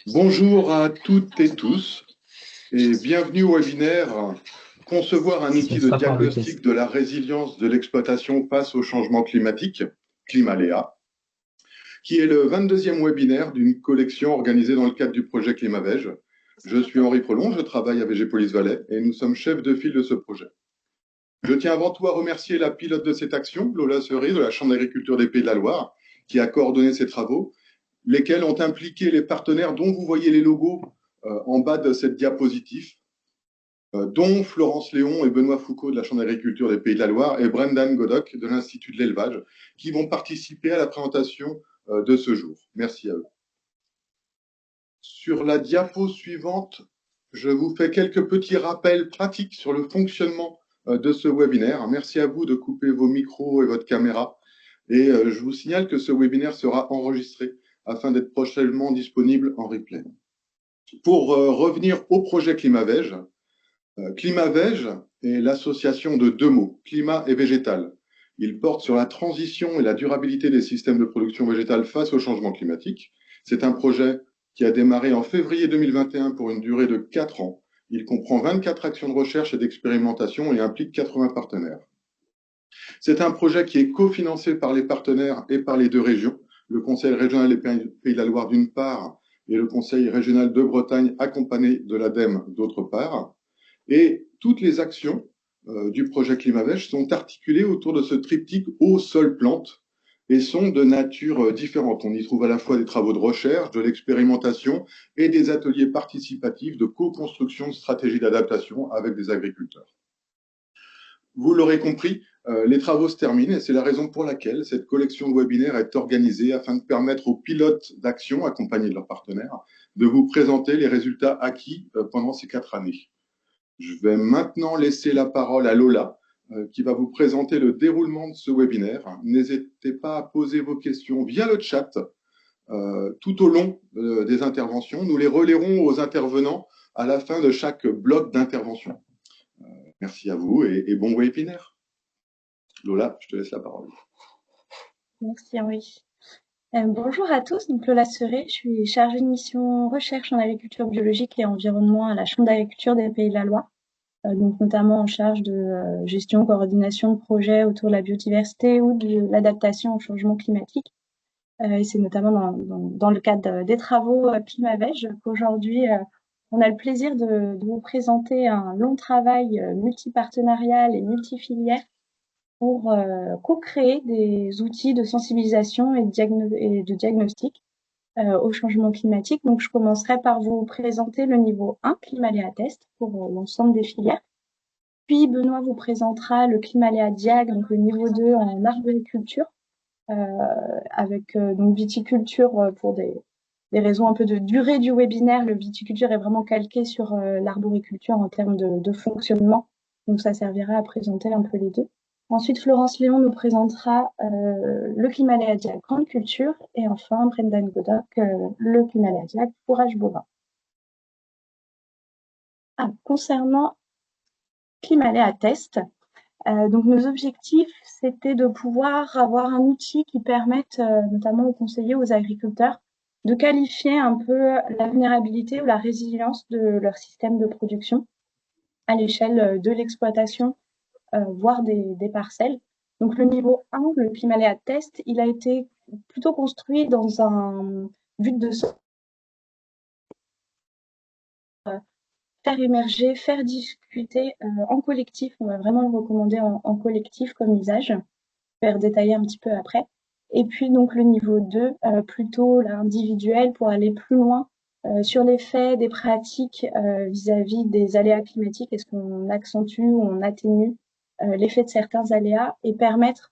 Bonjour à toutes et tous et bienvenue au webinaire Concevoir un outil de diagnostic de la résilience de l'exploitation face au changement climatique, Climaléa, qui est le 22e webinaire d'une collection organisée dans le cadre du projet Climavège. Je suis Henri Prelon, je travaille à VG Police Valais et nous sommes chefs de file de ce projet. Je tiens avant tout à remercier la pilote de cette action, Lola Cerise de la Chambre d'agriculture des Pays de la Loire, qui a coordonné ces travaux, lesquels ont impliqué les partenaires dont vous voyez les logos en bas de cette diapositive, dont Florence Léon et Benoît Foucault de la Chambre d'agriculture des Pays de la Loire et Brendan Godoc de l'Institut de l'élevage, qui vont participer à la présentation de ce jour. Merci à eux. Sur la diapo suivante, je vous fais quelques petits rappels pratiques sur le fonctionnement de ce webinaire. Merci à vous de couper vos micros et votre caméra. Et je vous signale que ce webinaire sera enregistré afin d'être prochainement disponible en replay. Pour revenir au projet Climavège, Climavège est l'association de deux mots, climat et végétal. Il porte sur la transition et la durabilité des systèmes de production végétale face au changement climatique. C'est un projet qui a démarré en février 2021 pour une durée de 4 ans. Il comprend 24 actions de recherche et d'expérimentation et implique 80 partenaires. C'est un projet qui est cofinancé par les partenaires et par les deux régions, le Conseil régional des Pays de la Loire d'une part et le Conseil régional de Bretagne accompagné de l'ADEME d'autre part. Et toutes les actions du projet Climavège sont articulées autour de ce triptyque eau, sol, plante et sont de nature différente. On y trouve à la fois des travaux de recherche, de l'expérimentation et des ateliers participatifs de co-construction de stratégies d'adaptation avec des agriculteurs. Vous l'aurez compris, les travaux se terminent et c'est la raison pour laquelle cette collection de webinaires est organisée afin de permettre aux pilotes d'action, accompagnés de leurs partenaires, de vous présenter les résultats acquis pendant ces 4 années. Je vais maintenant laisser la parole à Lola, qui va vous présenter le déroulement de ce webinaire. N'hésitez pas à poser vos questions via le chat tout au long des interventions. Nous les relayerons aux intervenants à la fin de chaque bloc d'intervention. Merci à vous et bon webinaire. Lola, je te laisse la parole. Merci Henri. Bonjour à tous, donc Lola Serret, je suis chargée de mission recherche en agriculture biologique et environnement à la Chambre d'agriculture des Pays de la Loire, donc notamment en charge de gestion, coordination de projets autour de la biodiversité ou de l'adaptation au changement climatique. Et c'est notamment dans le cadre des travaux Climavège qu'aujourd'hui on a le plaisir de vous présenter un long travail multipartenarial et multifilière pour co-créer des outils de sensibilisation et de diagnostic au changement climatique. Donc, je commencerai par vous présenter le niveau 1, Climaléa Test, pour l'ensemble des filières. Puis, Benoît vous présentera le Climaléa Diag, donc le niveau 2 en arboriculture, avec donc viticulture pour des raisons un peu de durée du webinaire. Le viticulture est vraiment calqué sur l'arboriculture en termes de fonctionnement. Donc, ça servira à présenter un peu les deux. Ensuite, Florence Léon nous présentera le Climaléa Diag grande culture et enfin Brendan Godoc le Climaléa Diag fourrage bovin. Concernant Climaléa Test, donc nos objectifs, c'était de pouvoir avoir un outil qui permette notamment aux conseillers, aux agriculteurs, de qualifier un peu la vulnérabilité ou la résilience de leur système de production à l'échelle de l'exploitation, voire des parcelles. Donc le niveau 1, le Climaléa Test, il a été plutôt construit dans un but de faire émerger, faire discuter en collectif. On va vraiment le recommander en collectif comme usage. Faire détailler un petit peu après. Et puis donc le niveau 2, plutôt l'individuel pour aller plus loin sur l'effet des pratiques vis-à-vis des aléas climatiques. Est-ce qu'on accentue ou on atténue l'effet de certains aléas et permettre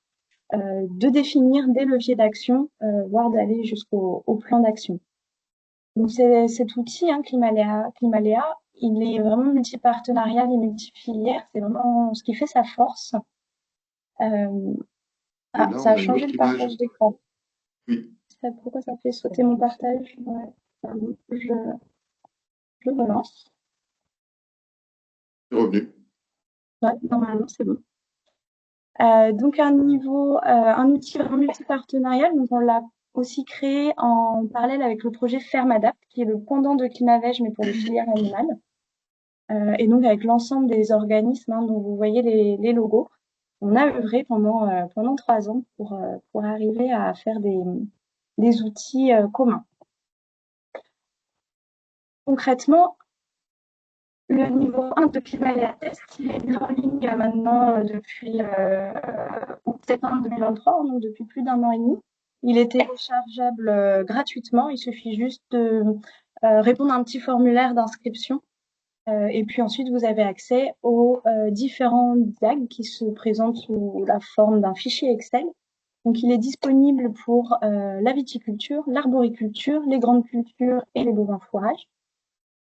de définir des leviers d'action, voire d'aller jusqu'au plan d'action. Donc cet outil, Climaléa, il est vraiment multipartenarial et multifilière. C'est vraiment ce qui fait sa force. Ça a changé le partage d'écran. Oui. Pourquoi ça fait sauter mon partage? Ouais. Je relance. C'est revenu. Ouais, normalement, c'est bon. Donc un outil vraiment multipartenarial, donc on l'a aussi créé en parallèle avec le projet Fermadapt, qui est le pendant de Climavège, mais pour les filières animales. Et donc avec l'ensemble des organismes dont vous voyez les logos, on a œuvré pendant 3 ans pour arriver à faire des outils communs. Concrètement, le niveau 1 de Climaléatest, il est en ligne maintenant depuis septembre 2023, donc depuis plus d'un an et demi. Il est téléchargeable gratuitement. Il suffit juste de répondre à un petit formulaire d'inscription. Et puis ensuite, vous avez accès aux différents diags qui se présentent sous la forme d'un fichier Excel. Donc, il est disponible pour la viticulture, l'arboriculture, les grandes cultures et les bovins fourrages.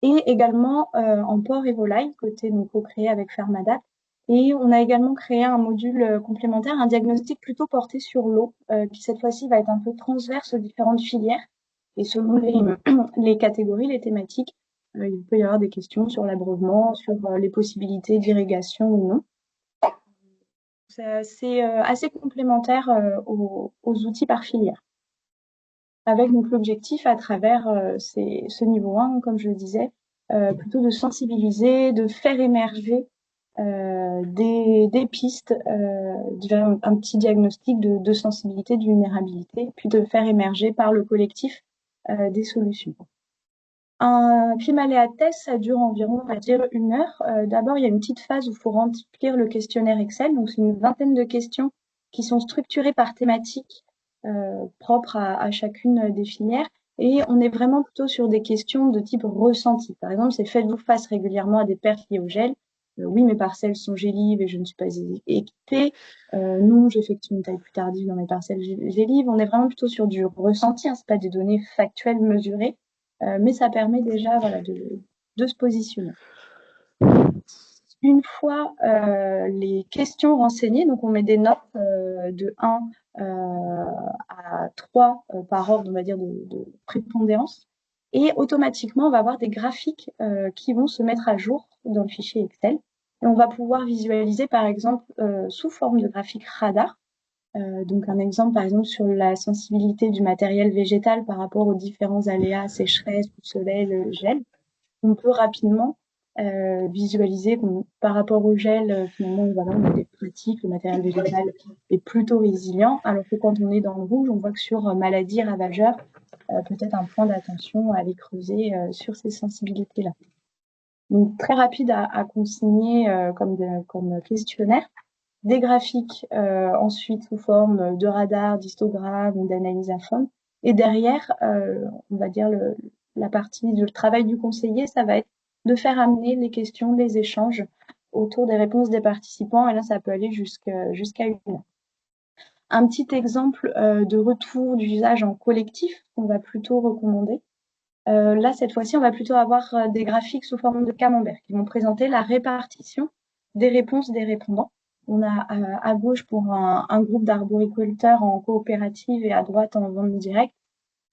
Et également en porc et volaille, côté donc co-créé avec Fermadapt. Et on a également créé un module complémentaire, un diagnostic plutôt porté sur l'eau, qui cette fois-ci va être un peu transverse aux différentes filières. Et selon les catégories, les thématiques, il peut y avoir des questions sur l'abreuvement, sur les possibilités d'irrigation ou non. C'est assez complémentaire aux outils par filière. Avec donc l'objectif à travers ce niveau 1, comme je le disais, plutôt de sensibiliser, de faire émerger des pistes, un petit diagnostic de sensibilité, de vulnérabilité, puis de faire émerger par le collectif des solutions. Un Climaléatest, ça dure environ, on va dire, 1 heure. D'abord, il y a une petite phase où il faut remplir le questionnaire Excel. Donc, c'est une vingtaine de questions qui sont structurées par thématique propres à chacune des filières. Et on est vraiment plutôt sur des questions de type ressenti. Par exemple, c'est faites-vous face régulièrement à des pertes liées au gel? Oui, mes parcelles sont gélives et je ne suis pas équipée. Non, j'effectue une taille plus tardive dans mes parcelles gélives. On est vraiment plutôt sur du ressenti, c'est pas des données factuelles mesurées. Mais ça permet déjà de se positionner. Une fois les questions renseignées, donc on met des notes de 1 à 3 par ordre, on va dire, de prépondérance. Et automatiquement, on va avoir des graphiques qui vont se mettre à jour dans le fichier Excel. Et on va pouvoir visualiser, par exemple, sous forme de graphique radar. Donc un exemple, par exemple, sur la sensibilité du matériel végétal par rapport aux différents aléas, sécheresse, coup de soleil, le gel. On peut rapidement visualiser par rapport au gel, finalement, voilà, on a des pratiques, le matériel végétal est plutôt résilient, alors que quand on est dans le rouge, on voit que sur maladies ravageurs, peut-être un point d'attention à aller creuser sur ces sensibilités-là. Donc très rapide à consigner comme questionnaire. Des graphiques ensuite sous forme de radar, d'histogramme ou d'analyse à fond. Et derrière, on va dire la partie du travail du conseiller, ça va être de faire amener les questions, les échanges autour des réponses des participants. Et là, ça peut aller jusqu'à 1 heure. Un petit exemple de retour d'usage en collectif qu'on va plutôt recommander. Là, cette fois-ci, on va plutôt avoir des graphiques sous forme de camembert qui vont présenter la répartition des réponses des répondants. On a à gauche pour un groupe d'arboriculteurs en coopérative et à droite en vente directe.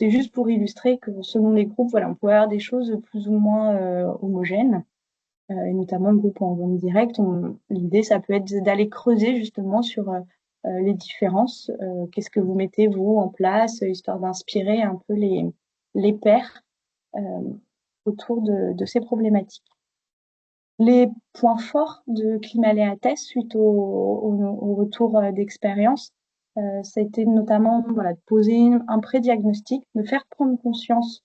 C'est juste pour illustrer que selon les groupes, voilà, on peut avoir des choses plus ou moins homogènes, et notamment le groupe en vente directe. L'idée, ça peut être d'aller creuser justement sur les différences. Qu'est-ce que vous mettez, vous, en place, histoire d'inspirer un peu les pairs autour de ces problématiques. Les points forts de Climaléatest suite au retour d'expérience, ça a été notamment voilà, de poser un pré-diagnostic, de faire prendre conscience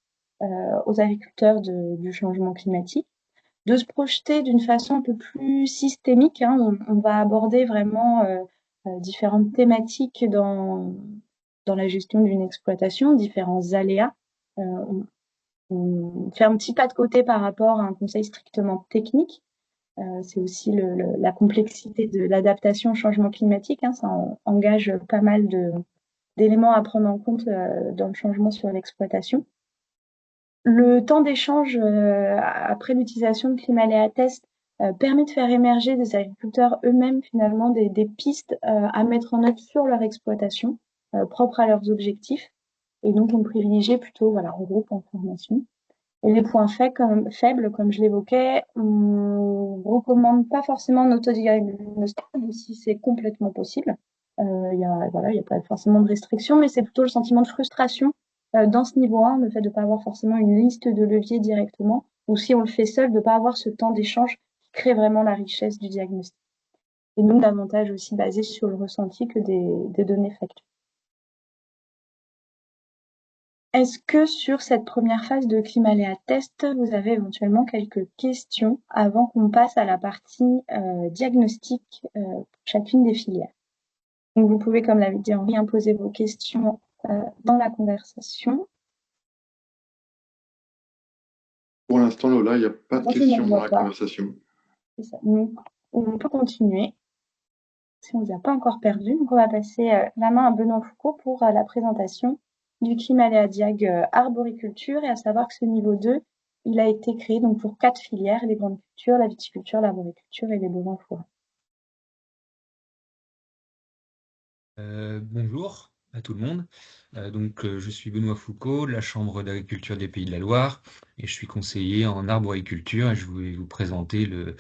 aux agriculteurs du changement climatique, de se projeter d'une façon un peu plus systémique. On va aborder vraiment différentes thématiques dans la gestion d'une exploitation, différents aléas. On fait un petit pas de côté par rapport à un conseil strictement technique. C'est aussi la complexité de l'adaptation au changement climatique. Ça engage pas mal d'éléments à prendre en compte dans le changement sur l'exploitation. Le temps d'échange après l'utilisation de Climaléatest permet de faire émerger des agriculteurs eux-mêmes finalement des pistes à mettre en œuvre sur leur exploitation propres à leurs objectifs. Et donc on privilégie plutôt voilà, en groupe en formation. Et les points faibles, comme je l'évoquais, on recommande pas forcément un autodiagnostic, même si c'est complètement possible. Voilà, il y a pas forcément de restriction, mais c'est plutôt le sentiment de frustration dans ce niveau 1, le fait de ne pas avoir forcément une liste de leviers directement, ou si on le fait seul, de ne pas avoir ce temps d'échange qui crée vraiment la richesse du diagnostic. Et donc davantage aussi basé sur le ressenti que des données factuelles. Est-ce que sur cette première phase de Climaléa Test, vous avez éventuellement quelques questions avant qu'on passe à la partie diagnostic pour chacune des filières? Donc vous pouvez, comme l'avait dit Henri, imposer vos questions dans la conversation. Pour l'instant, Lola, il n'y a pas de Moi, je n'en questions dans vois la pas. conversation. C'est ça. Donc, on peut continuer si on ne vous a pas encore perdu. Donc, on va passer la main à Benoît Foucault pour la présentation du Climaléa Diag arboriculture, et à savoir que ce niveau 2, il a été créé donc pour 4 filières, les grandes cultures, la viticulture, l'arboriculture et les bovins fourrés. Bonjour à tout le monde. Je suis Benoît Foucault de la Chambre d'agriculture des Pays de la Loire et je suis conseiller en arboriculture et je vais vous présenter le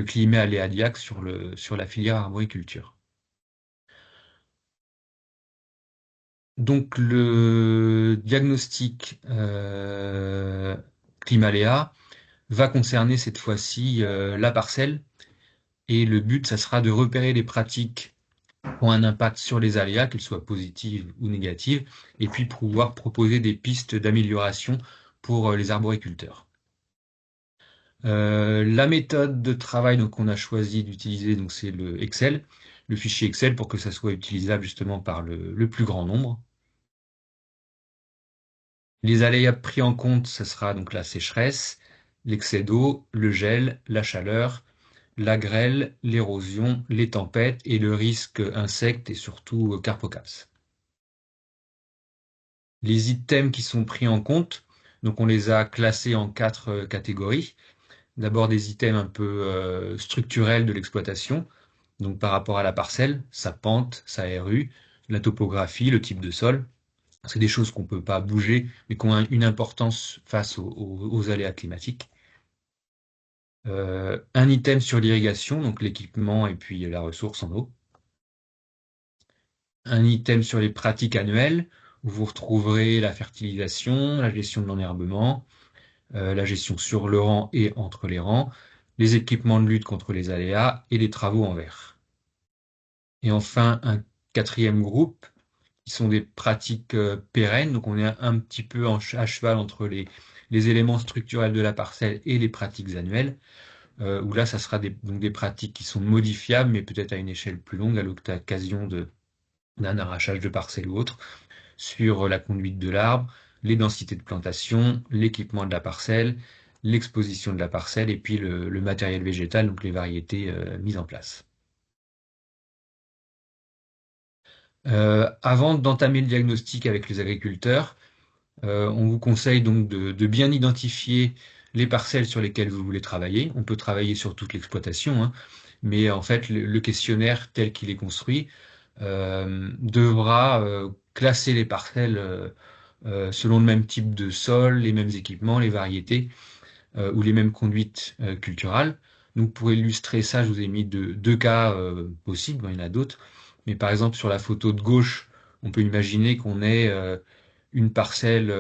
climat aléadiaque sur la filière arboriculture. Donc le diagnostic climat-aléa va concerner cette fois-ci la parcelle et le but, ça sera de repérer les pratiques ont un impact sur les aléas, qu'ils soient positifs ou négatifs, et puis pouvoir proposer des pistes d'amélioration pour les arboriculteurs. La méthode de travail donc qu'on a choisi d'utiliser, donc c'est le Excel, le fichier Excel pour que ça soit utilisable justement par le plus grand nombre. Les aléas pris en compte, ce sera donc la sécheresse, l'excès d'eau, le gel, la chaleur, la grêle, l'érosion, les tempêtes et le risque insectes et surtout carpocaps. Les items qui sont pris en compte, donc on les a classés en 4 catégories. D'abord des items un peu structurels de l'exploitation, donc par rapport à la parcelle, sa pente, sa RU, la topographie, le type de sol. C'est des choses qu'on peut pas bouger, mais qui ont une importance face aux aléas climatiques. Un item sur l'irrigation, donc l'équipement et puis la ressource en eau. Un item sur les pratiques annuelles, où vous retrouverez la fertilisation, la gestion de l'enherbement, la gestion sur le rang et entre les rangs, les équipements de lutte contre les aléas et les travaux en verre. Et enfin, un quatrième groupe, qui sont des pratiques pérennes, donc on est un petit peu à cheval entre les éléments structurels de la parcelle et les pratiques annuelles, où là, ça sera donc des pratiques qui sont modifiables, mais peut-être à une échelle plus longue, à l'occasion d'un arrachage de parcelle ou autre, sur la conduite de l'arbre, les densités de plantation, l'équipement de la parcelle, l'exposition de la parcelle et puis le matériel végétal, donc les variétés mises en place. Avant d'entamer le diagnostic avec les agriculteurs, on vous conseille donc de bien identifier les parcelles sur lesquelles vous voulez travailler. On peut travailler sur toute l'exploitation, hein, mais en fait le questionnaire tel qu'il est construit devra classer les parcelles selon le même type de sol, les mêmes équipements, les variétés ou les mêmes conduites culturales. Donc pour illustrer ça, je vous ai mis deux cas possibles, il y en a d'autres. Mais par exemple sur la photo de gauche, on peut imaginer qu'on ait une parcelle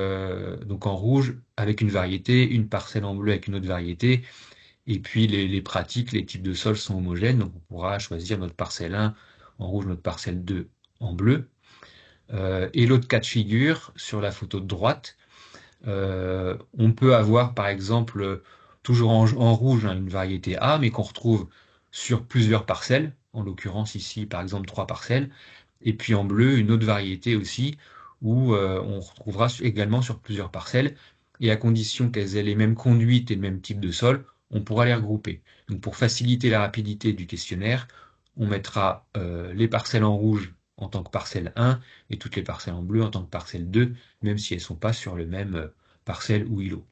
donc en rouge avec une variété, une parcelle en bleu avec une autre variété, et puis les pratiques, les types de sols sont homogènes, donc on pourra choisir notre parcelle 1 en rouge, notre parcelle 2 en bleu. Et l'autre cas de figure, sur la photo de droite, on peut avoir par exemple toujours en rouge hein, une variété A, mais qu'on retrouve sur plusieurs parcelles, en l'occurrence ici par exemple 3 parcelles, et puis en bleu une autre variété aussi, où on retrouvera également sur plusieurs parcelles, et à condition qu'elles aient les mêmes conduites et le même type de sol, on pourra les regrouper. Donc pour faciliter la rapidité du questionnaire, on mettra les parcelles en rouge en tant que parcelle 1 et toutes les parcelles en bleu en tant que parcelle 2, même si elles ne sont pas sur le même parcelle ou îlot.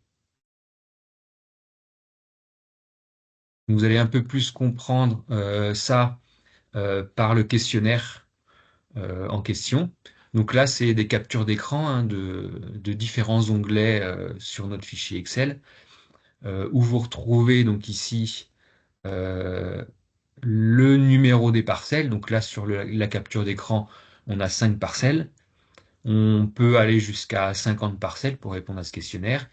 Vous allez un peu plus comprendre ça par le questionnaire en question. Donc là, c'est des captures d'écran hein, de différents onglets sur notre fichier Excel, où vous retrouvez donc ici le numéro des parcelles. Donc là, sur la capture d'écran, on a 5 parcelles. On peut aller jusqu'à 50 parcelles pour répondre à ce questionnaire.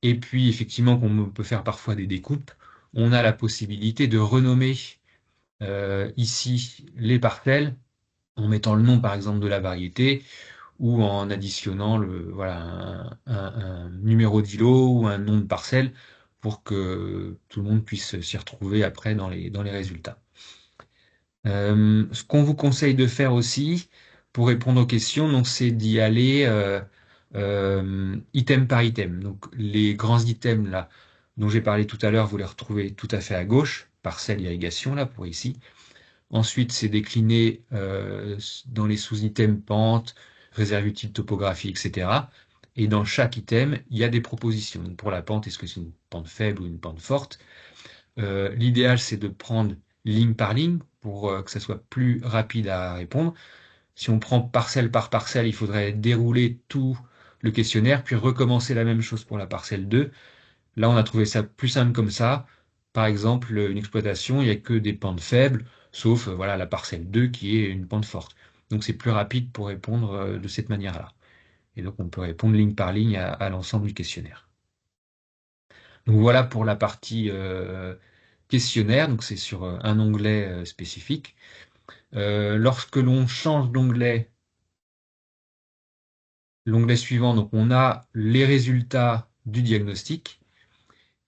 Et puis, effectivement, qu'on peut faire parfois des découpes, on a la possibilité de renommer ici les parcelles en mettant le nom, par exemple, de la variété ou en additionnant un numéro d'îlot ou un nom de parcelle pour que tout le monde puisse s'y retrouver après dans les résultats. Ce qu'on vous conseille de faire aussi pour répondre aux questions, donc c'est d'y aller item par item. Donc les grands items là dont j'ai parlé tout à l'heure, vous les retrouvez tout à fait à gauche, parcelle irrigation là pour ici. Ensuite, c'est décliné dans les sous-items pente, réserve utile, topographie, etc. Et dans chaque item, il y a des propositions. Donc pour la pente, est-ce que c'est une pente faible ou une pente forte? L'idéal, c'est de prendre ligne par ligne pour que ça soit plus rapide à répondre. Si on prend parcelle par parcelle, il faudrait dérouler tout le questionnaire, puis recommencer la même chose pour la parcelle 2. Là, on a trouvé ça plus simple comme ça. Par exemple, une exploitation, il n'y a que des pentes faibles, sauf voilà, la parcelle 2 qui est une pente forte. Donc c'est plus rapide pour répondre de cette manière-là. Et donc on peut répondre ligne par ligne à l'ensemble du questionnaire. Donc voilà pour la partie questionnaire, donc c'est sur un onglet spécifique. Lorsque l'on change d'onglet, l'onglet suivant, donc on a les résultats du diagnostic.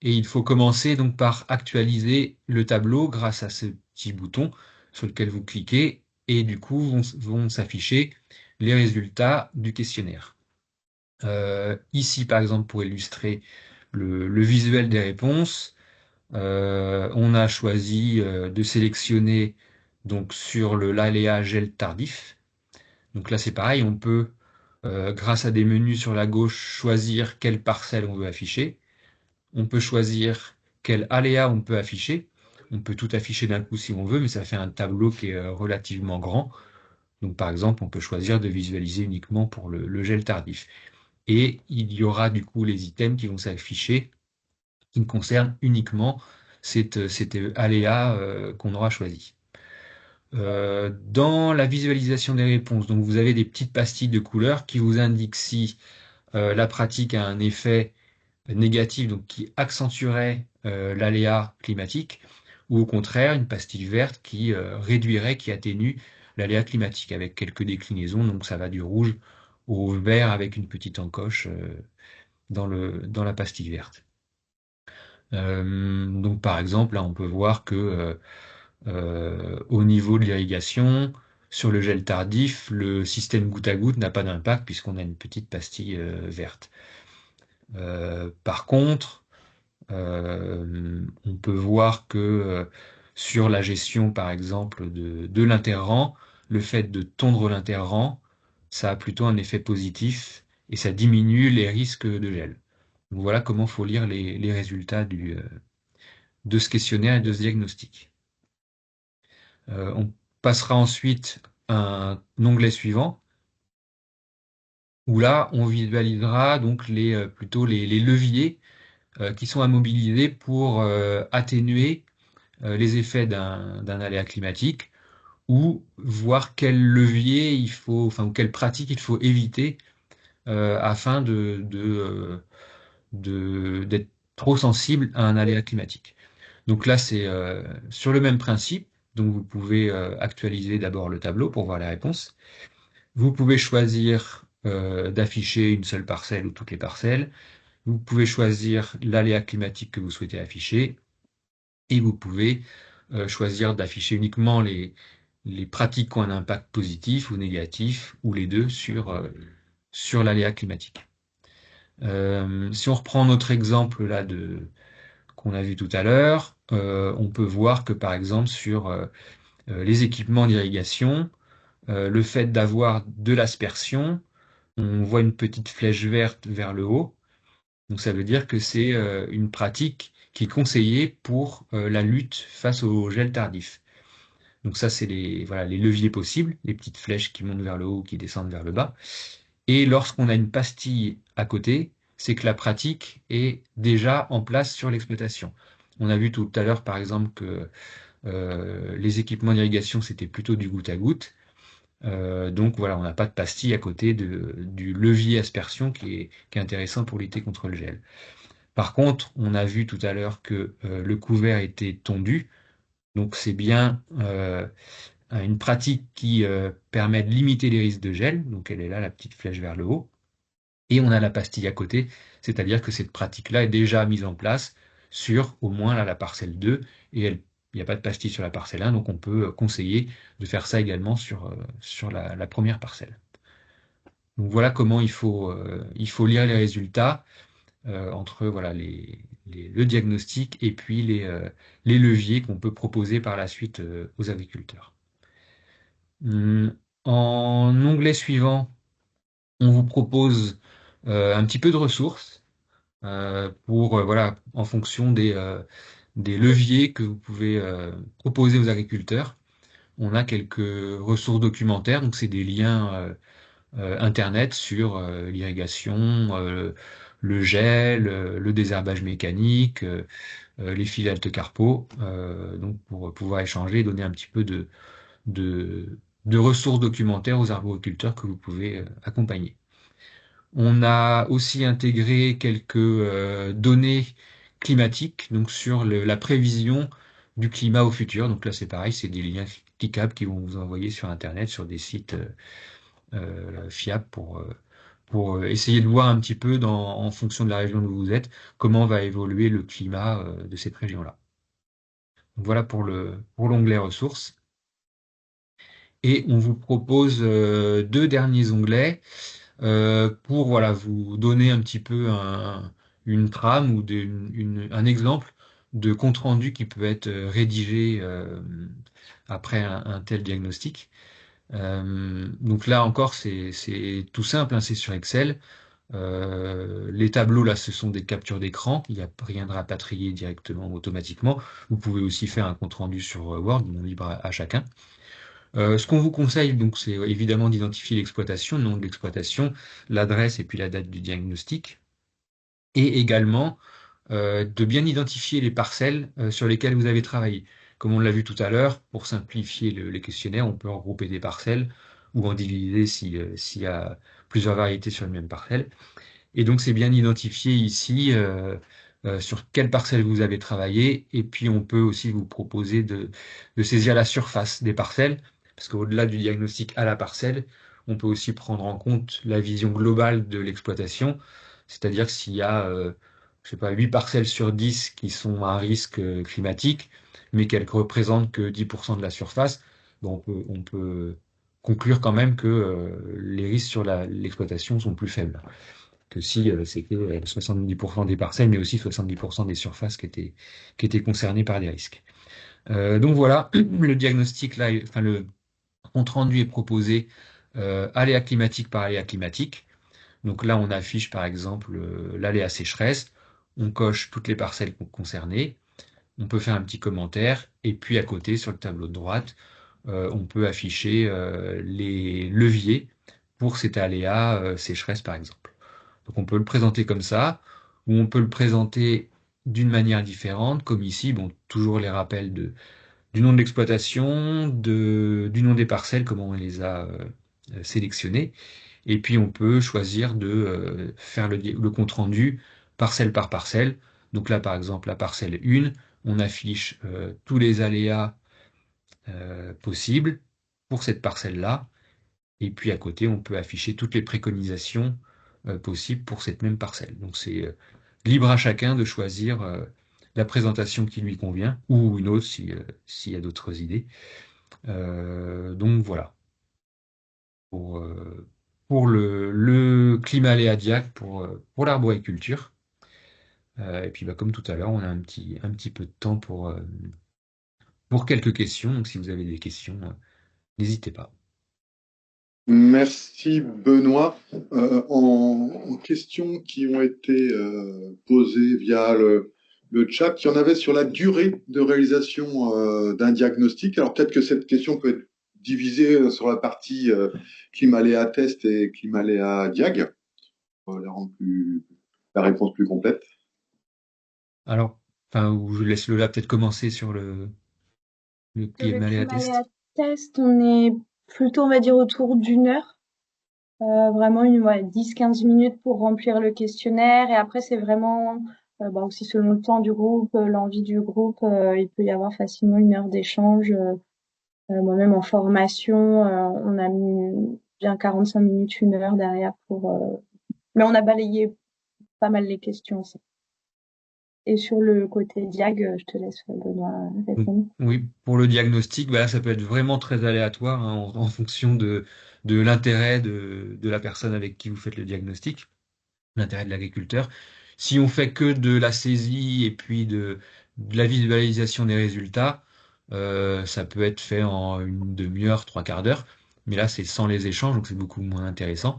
Et il faut commencer donc par actualiser le tableau grâce à ce petit bouton sur lequel vous cliquez et du coup vont s'afficher les résultats du questionnaire. Ici par exemple pour illustrer le visuel des réponses, on a choisi de sélectionner donc sur l'aléa gel tardif. Donc là c'est pareil, on peut grâce à des menus sur la gauche choisir quelle parcelle on veut afficher. On peut choisir quel aléa on peut afficher. On peut tout afficher d'un coup si on veut, mais ça fait un tableau qui est relativement grand. Donc par exemple, on peut choisir de visualiser uniquement pour le gel tardif. Et il y aura du coup les items qui vont s'afficher qui ne concernent uniquement cet aléa qu'on aura choisi. Dans la visualisation des réponses, donc vous avez des petites pastilles de couleurs qui vous indiquent si la pratique a un effet négatif, donc qui accentuerait l'aléa climatique, ou au contraire une pastille verte qui réduirait, qui atténue l'aléa climatique avec quelques déclinaisons, donc ça va du rouge au vert avec une petite encoche dans la pastille verte. Donc par exemple, là on peut voir que au niveau de l'irrigation, sur le gel tardif, le système goutte à goutte n'a pas d'impact puisqu'on a une petite pastille verte. Par contre, on peut voir que sur la gestion, par exemple, de l'interrang, le fait de tondre l'interrang, ça a plutôt un effet positif et ça diminue les risques de gel. Donc voilà comment il faut lire les résultats de ce questionnaire et de ce diagnostic. On passera ensuite à un onglet suivant où là, on visualisera donc plutôt les leviers qui sont à mobiliser pour atténuer les effets d'un aléa climatique ou voir quel levier il faut, enfin, ou quelle pratique il faut éviter afin d'être trop sensible à un aléa climatique. Donc là, c'est sur le même principe. Donc vous pouvez actualiser d'abord le tableau pour voir les réponses. Vous pouvez choisir d'afficher une seule parcelle ou toutes les parcelles. Vous pouvez choisir l'aléa climatique que vous souhaitez afficher et vous pouvez choisir d'afficher uniquement les pratiques qui ont un impact positif ou négatif ou les deux sur l'aléa climatique. Si on reprend notre exemple là qu'on a vu tout à l'heure, on peut voir que par exemple sur les équipements d'irrigation, le fait d'avoir de l'aspersion, on voit une petite flèche verte vers le haut. Donc ça veut dire que c'est une pratique qui est conseillée pour la lutte face au gel tardif. Donc ça, c'est les leviers possibles, les petites flèches qui montent vers le haut ou qui descendent vers le bas. Et lorsqu'on a une pastille à côté, c'est que la pratique est déjà en place sur l'exploitation. On a vu tout à l'heure, par exemple, que Les équipements d'irrigation, c'était plutôt du goutte à goutte. Donc voilà, on n'a pas de pastille à côté du levier aspersion qui est intéressant pour lutter contre le gel. Par contre, on a vu tout à l'heure que le couvert était tondu, donc c'est bien une pratique qui permet de limiter les risques de gel, donc elle est là, la petite flèche vers le haut, et on a la pastille à côté, c'est-à-dire que cette pratique-là est déjà mise en place sur au moins là, la parcelle 2, et il n'y a pas de pastille sur la parcelle 1, donc on peut conseiller de faire ça également sur la première parcelle. Donc voilà comment il faut lire les résultats entre voilà, le diagnostic et puis les leviers qu'on peut proposer par la suite aux agriculteurs. En onglet suivant, on vous propose un petit peu de ressources pour voilà, en fonction des leviers que vous pouvez proposer aux agriculteurs. On a quelques ressources documentaires, donc c'est des liens Internet sur l'irrigation, le gel, le désherbage mécanique, les filets carpo, donc pour pouvoir échanger et donner un petit peu de, de ressources documentaires aux arboriculteurs que vous pouvez accompagner. On a aussi intégré quelques données climatiques, donc sur la prévision du climat au futur. Donc là, c'est pareil, c'est des liens cliquables qui vont vous envoyer sur Internet, sur des sites fiables pour essayer de voir un petit peu en fonction de la région où vous êtes, comment va évoluer le climat de cette région-là. Donc voilà pour l'onglet ressources. Et on vous propose deux derniers onglets pour voilà, vous donner un petit peu une trame ou un exemple de compte-rendu qui peut être rédigé après un tel diagnostic. Donc là encore, c'est tout simple, hein, c'est sur Excel. Les tableaux, là, ce sont des captures d'écran. Il n'y a rien de rapatrié directement automatiquement. Vous pouvez aussi faire un compte-rendu sur Word, non libre à chacun. Ce qu'on vous conseille, donc, c'est évidemment d'identifier l'exploitation, le nom de l'exploitation, l'adresse et puis la date du diagnostic. Et également de bien identifier les parcelles sur lesquelles vous avez travaillé. Comme on l'a vu tout à l'heure, pour simplifier les questionnaires, on peut regrouper des parcelles ou en diviser s'il y a plusieurs variétés sur une même parcelle. Et donc, c'est bien identifié ici sur quelle parcelle vous avez travaillé. Et puis, on peut aussi vous proposer de saisir la surface des parcelles, parce qu'au-delà du diagnostic à la parcelle, on peut aussi prendre en compte la vision globale de l'exploitation. C'est-à-dire que s'il y a, je sais pas, 8 parcelles sur 10 qui sont à un risque climatique, mais qu'elles représentent que 10% de la surface, bon, on peut conclure quand même que les risques sur l'exploitation sont plus faibles que si c'était 70% des parcelles, mais aussi 70% des surfaces qui étaient concernées par des risques. Donc voilà, le diagnostic là, enfin le compte rendu est proposé aléa climatique par aléa climatique. Donc là, on affiche par exemple l'aléa sécheresse, on coche toutes les parcelles concernées, on peut faire un petit commentaire, et puis à côté, sur le tableau de droite, on peut afficher les leviers pour cet aléa sécheresse par exemple. Donc on peut le présenter comme ça, ou on peut le présenter d'une manière différente, comme ici, bon, toujours les rappels du nom de l'exploitation, du nom des parcelles, comment on les a sélectionnées, et puis on peut choisir de faire le compte-rendu parcelle par parcelle. Donc là, par exemple, la parcelle 1, on affiche tous les aléas possibles pour cette parcelle-là, et puis à côté, on peut afficher toutes les préconisations possibles pour cette même parcelle. Donc c'est libre à chacun de choisir la présentation qui lui convient, ou une autre s'il y a d'autres idées. Donc voilà, pour, euh, pour le climat aléadiaque, pour l'arboriculture. Et puis bah, comme tout à l'heure, on a un petit peu de temps pour quelques questions. Donc si vous avez des questions, n'hésitez pas. Merci Benoît. En questions qui ont été posées via le chat, il y en avait sur la durée de réalisation d'un diagnostic. Alors peut-être que cette question peut être divisée sur la partie climat-aléa test et climat-aléa diag, pour la rendre la réponse plus complète. Alors, enfin, je laisse Lola peut-être commencer sur le. Le Sur le climat climat test. test, on est plutôt, on va dire, autour d'1 heure. Vraiment 10-15 minutes pour remplir le questionnaire. Et après, c'est vraiment aussi selon le temps du groupe, l'envie du groupe. Il peut y avoir facilement 1 heure d'échange. Moi-même en formation, on a mis bien 45 minutes, 1 heure derrière pour. Mais on a balayé pas mal les questions aussi. Et sur le côté diag, je te laisse Benoît répondre. Oui, pour le diagnostic, bah là, ça peut être vraiment très aléatoire hein, en fonction de l'intérêt de la personne avec qui vous faites le diagnostic, l'intérêt de l'agriculteur. Si on fait que de la saisie et puis de la visualisation des résultats, ça peut être fait en une demi-heure, trois quarts d'heure. Mais là, c'est sans les échanges, donc c'est beaucoup moins intéressant.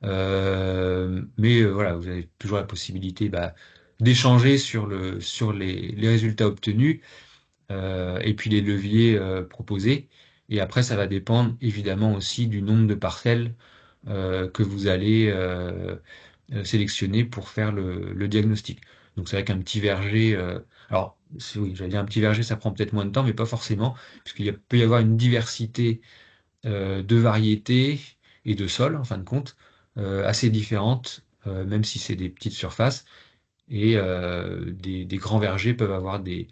Mais voilà, vous avez toujours la possibilité d'échanger sur les résultats obtenus et puis les leviers proposés. Et après, ça va dépendre évidemment aussi du nombre de parcelles que vous allez sélectionner pour faire le diagnostic. Donc c'est vrai qu'un petit verger, alors oui, j'allais dire un petit verger, ça prend peut-être moins de temps, mais pas forcément, puisqu'il peut y avoir une diversité de variétés et de sols, en fin de compte, assez différentes, même si c'est des petites surfaces. Et des grands vergers peuvent avoir des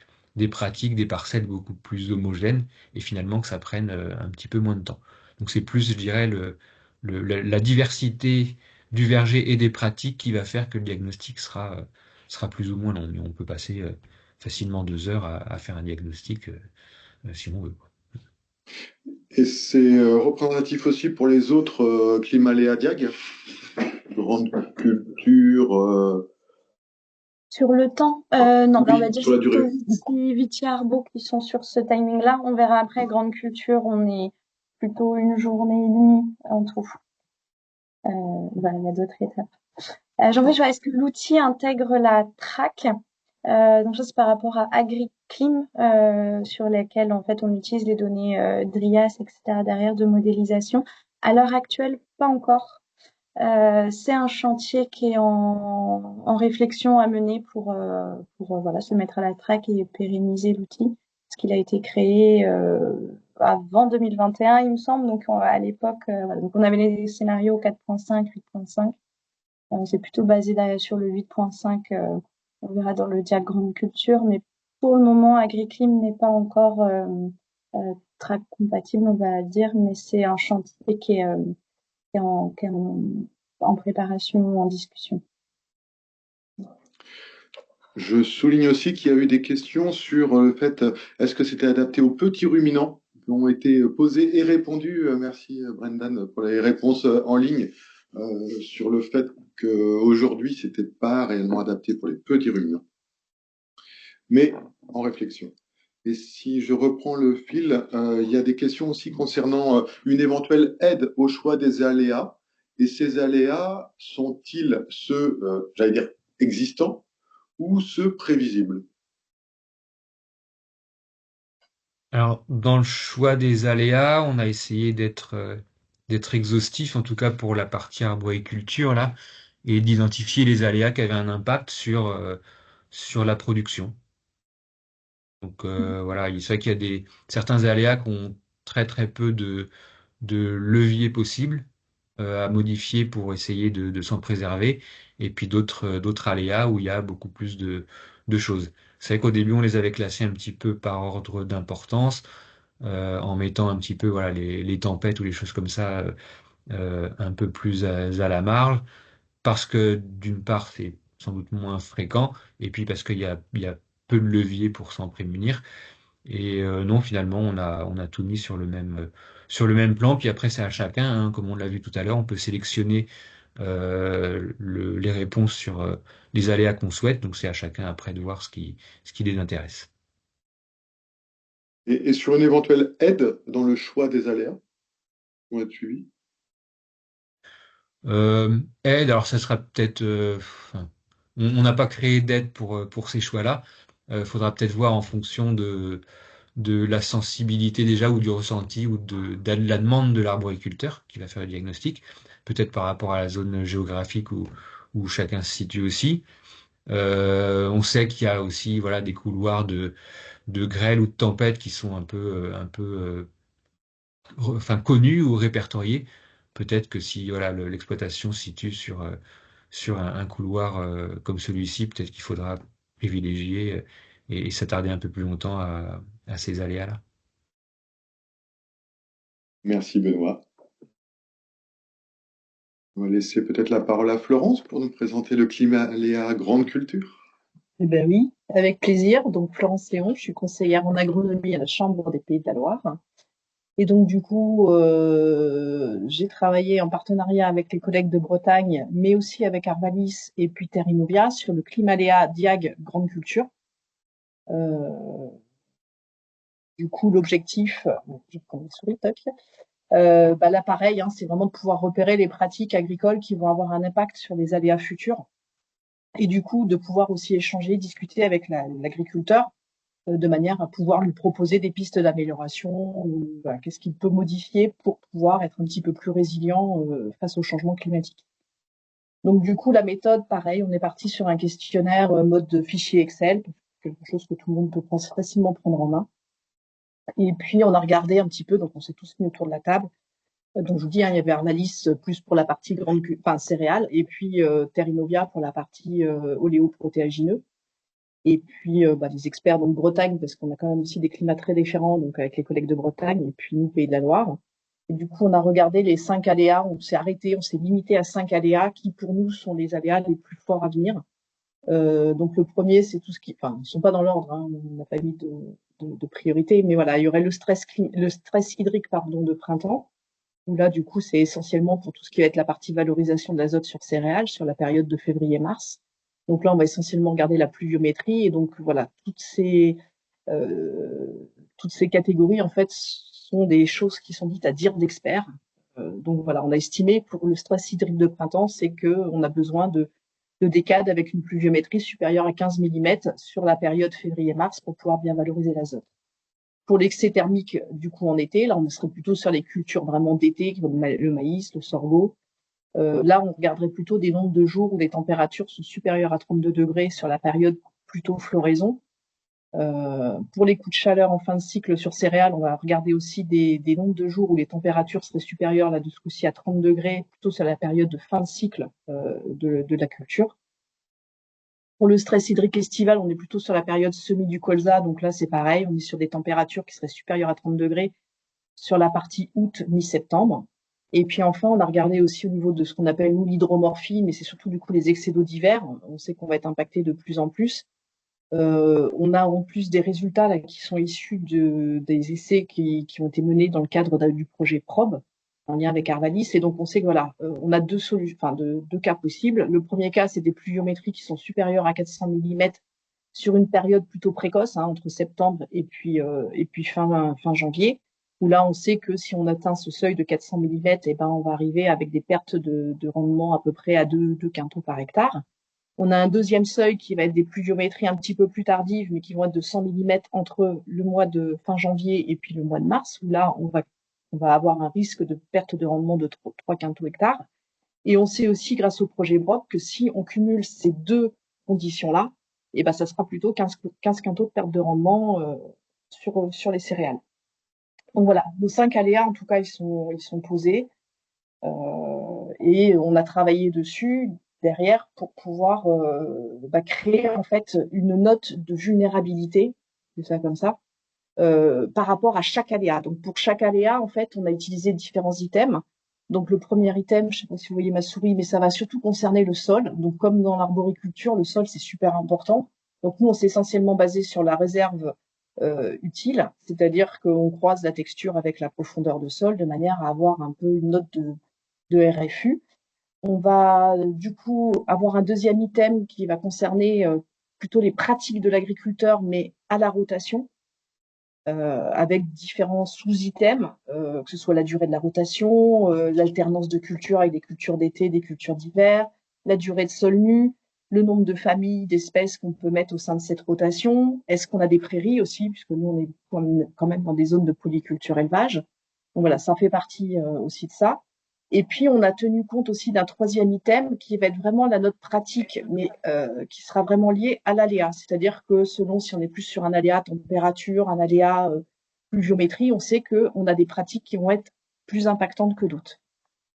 pratiques, des parcelles beaucoup plus homogènes, et finalement que ça prenne un petit peu moins de temps. Donc c'est plus, je dirais, la diversité du verger et des pratiques qui va faire que le diagnostic sera plus ou moins long. Mais on peut passer facilement 2 heures à faire un diagnostic si on veut. Et c'est représentatif aussi pour les autres climat diag, grande culture, Sur le temps, non, on va oui, dire sur la c'est plutôt durée. Viti Arbo qui sont sur ce timing-là. On verra après grande culture, on est plutôt 1 journée et demie en tout. Voilà, il y a d'autres étapes. Jean-François, est-ce que l'outil intègre la track? Donc ça, c'est par rapport à AgriClim, sur lesquels en fait on utilise les données DRIAS, etc. derrière de modélisation. À l'heure actuelle, pas encore. C'est un chantier qui est en réflexion à mener pour voilà, se mettre à la track et pérenniser l'outil, parce qu'il a été créé avant 2021, il me semble. Donc à l'époque, voilà, donc on avait les scénarios 4.5, 8.5. C'est plutôt basé sur le 8.5. On verra dans le diagramme culture, mais pour le moment, AgriClim n'est pas encore track compatible, on va dire, mais c'est un chantier qui est en préparation, en discussion. Je souligne aussi qu'il y a eu des questions sur le fait, est-ce que c'était adapté aux petits ruminants qui ont été posées et répondues. Merci Brendan pour les réponses en ligne sur le fait qu'aujourd'hui, c'était pas réellement adapté pour les petits ruminants, mais en réflexion. Et si je reprends le fil, il y a des questions aussi concernant une éventuelle aide au choix des aléas. Et ces aléas sont-ils ceux, j'allais dire, existants ou ceux prévisibles? Alors, dans le choix des aléas, on a essayé d'être exhaustif, en tout cas pour la partie arboriculture là, et d'identifier les aléas qui avaient un impact sur la production. Donc voilà, c'est vrai qu'il y a certains aléas qui ont très très peu de leviers possibles à modifier pour essayer de s'en préserver, et puis d'autres aléas où il y a beaucoup plus de choses. C'est vrai qu'au début, on les avait classés un petit peu par ordre d'importance en mettant un petit peu voilà les tempêtes ou les choses comme ça un peu plus à la marge, parce que d'une part c'est sans doute moins fréquent, et puis parce qu'il y a peu de leviers pour s'en prémunir. Et non, finalement, on a tout mis sur le même plan. Puis après, c'est à chacun, hein, comme on l'a vu tout à l'heure, on peut sélectionner les réponses sur les aléas qu'on souhaite. Donc c'est à chacun après de voir ce qui les intéresse. Et sur une éventuelle aide dans le choix des aléas, pour être suivi. Aide, alors ça sera peut-être, enfin, on n'a pas créé d'aide pour ces choix-là. Faudra peut-être voir en fonction de la sensibilité déjà ou du ressenti ou de la demande de l'arboriculteur qui va faire le diagnostic, peut-être par rapport à la zone géographique où chacun se situe aussi. On sait qu'il y a aussi voilà des couloirs de grêle ou de tempête qui sont enfin connus ou répertoriés. Peut-être que si voilà l'exploitation se situe sur un couloir comme celui-ci, peut-être qu'il faudra privilégier et s'attarder un peu plus longtemps à ces aléas-là. Merci Benoît. On va laisser peut-être la parole à Florence pour nous présenter le climat aléa grande culture. Eh ben oui, avec plaisir. Donc, Florence Léon, je suis conseillère en agronomie à la Chambre des Pays de la Loire. Et donc, du coup, j'ai travaillé en partenariat avec les collègues de Bretagne, mais aussi avec Arvalis et puis Terre Innovia sur le climat-aléa Diag Grande Culture. Du coup, l'objectif, je prends mes souris, tac. Là, pareil, c'est vraiment de pouvoir repérer les pratiques agricoles qui vont avoir un impact sur les aléas futurs. Et du coup, de pouvoir aussi échanger, discuter avec l'agriculteur de manière à pouvoir lui proposer des pistes d'amélioration, qu'est-ce qu'il peut modifier pour pouvoir être un petit peu plus résilient face au changement climatique. Donc du coup, la méthode, pareil, on est parti sur un questionnaire mode de fichier Excel, quelque chose que tout le monde peut facilement prendre en main. Et puis on a regardé un petit peu, donc on s'est tous mis autour de la table. Donc je vous dis, il y avait Arvalis plus pour la partie céréales, et puis Terre Innovia pour la partie oléoprotéagineux. Et puis des experts donc Bretagne, parce qu'on a quand même aussi des climats très différents, donc avec les collègues de Bretagne et puis nous, Pays de la Loire. Et du coup, on a regardé les 5 aléas, on s'est limité à 5 aléas qui pour nous sont les aléas les plus forts à venir. Donc le premier, c'est tout ce qui, enfin, ils sont pas dans l'ordre, on n'a pas mis de priorité, mais voilà, il y aurait le stress hydrique de printemps, où là du coup c'est essentiellement pour tout ce qui va être la partie valorisation de l'azote sur céréales sur la période de février-mars. Donc là, on va essentiellement regarder la pluviométrie. Et donc, voilà, toutes ces catégories, en fait, sont des choses qui sont dites à dire d'experts. Donc, voilà, on a estimé pour le stress hydrique de printemps, c'est qu'on a besoin de décades avec une pluviométrie supérieure à 15 mm sur la période février-mars pour pouvoir bien valoriser l'azote. Pour l'excès thermique, du coup, en été, là, on serait plutôt sur les cultures vraiment d'été, comme le maïs, le sorgho. Là, on regarderait plutôt des nombres de jours où les températures sont supérieures à 32 degrés sur la période plutôt floraison. Pour les coups de chaleur en fin de cycle sur céréales, on va regarder aussi des nombres de jours où les températures seraient supérieures là de ce coup-ci à 30 degrés, plutôt sur la période de fin de cycle de la culture. Pour le stress hydrique estival, on est plutôt sur la période semis du colza, donc là c'est pareil, on est sur des températures qui seraient supérieures à 30 degrés sur la partie août, mi-septembre. Et puis enfin, on a regardé aussi au niveau de ce qu'on appelle nous l'hydromorphie, mais c'est surtout du coup les excès d'eau d'hiver. On sait qu'on va être impacté de plus en plus. On a en plus des résultats là, qui sont issus des essais qui ont été menés dans le cadre du projet PROB, en lien avec Arvalis. Et donc on sait que voilà, on a deux cas possibles. Le premier cas, c'est des pluviométries qui sont supérieures à 400 mm sur une période plutôt précoce, entre septembre et puis fin janvier, où là on sait que si on atteint ce seuil de 400 mm, on va arriver avec des pertes de rendement à peu près à 2 quintaux par hectare. On a un deuxième seuil qui va être des pluviométries un petit peu plus tardives, mais qui vont être de 100 mm entre le mois de fin janvier et puis le mois de mars, où là on va avoir un risque de perte de rendement de 3 quintaux hectares. Et on sait aussi, grâce au projet BROC, que si on cumule ces deux conditions-là, ça sera plutôt 15 quintaux de perte de rendement sur les céréales. Donc voilà, nos 5 aléas, en tout cas, ils sont posés. Et on a travaillé dessus derrière pour pouvoir créer en fait une note de vulnérabilité, c'est ça comme ça, par rapport à chaque aléa. Donc pour chaque aléa, en fait, on a utilisé différents items. Donc le premier item, je ne sais pas si vous voyez ma souris, mais ça va surtout concerner le sol. Donc comme dans l'arboriculture, le sol c'est super important. Donc nous on s'est essentiellement basé sur la réserve utile, c'est-à-dire qu'on croise la texture avec la profondeur de sol de manière à avoir un peu une note de RFU. On va du coup avoir un deuxième item qui va concerner plutôt les pratiques de l'agriculteur, mais à la rotation. Avec différents sous-items, que ce soit la durée de la rotation, l'alternance de cultures avec des cultures d'été, des cultures d'hiver, la durée de sol nu, le nombre de familles, d'espèces qu'on peut mettre au sein de cette rotation. Est-ce qu'on a des prairies aussi, puisque nous, on est quand même dans des zones de polyculture élevage. Donc voilà, ça fait partie aussi de ça. Et puis, on a tenu compte aussi d'un troisième item qui va être vraiment la note pratique, mais qui sera vraiment liée à l'aléa. C'est-à-dire que selon si on est plus sur un aléa température, un aléa pluviométrie, on sait qu'on a des pratiques qui vont être plus impactantes que d'autres,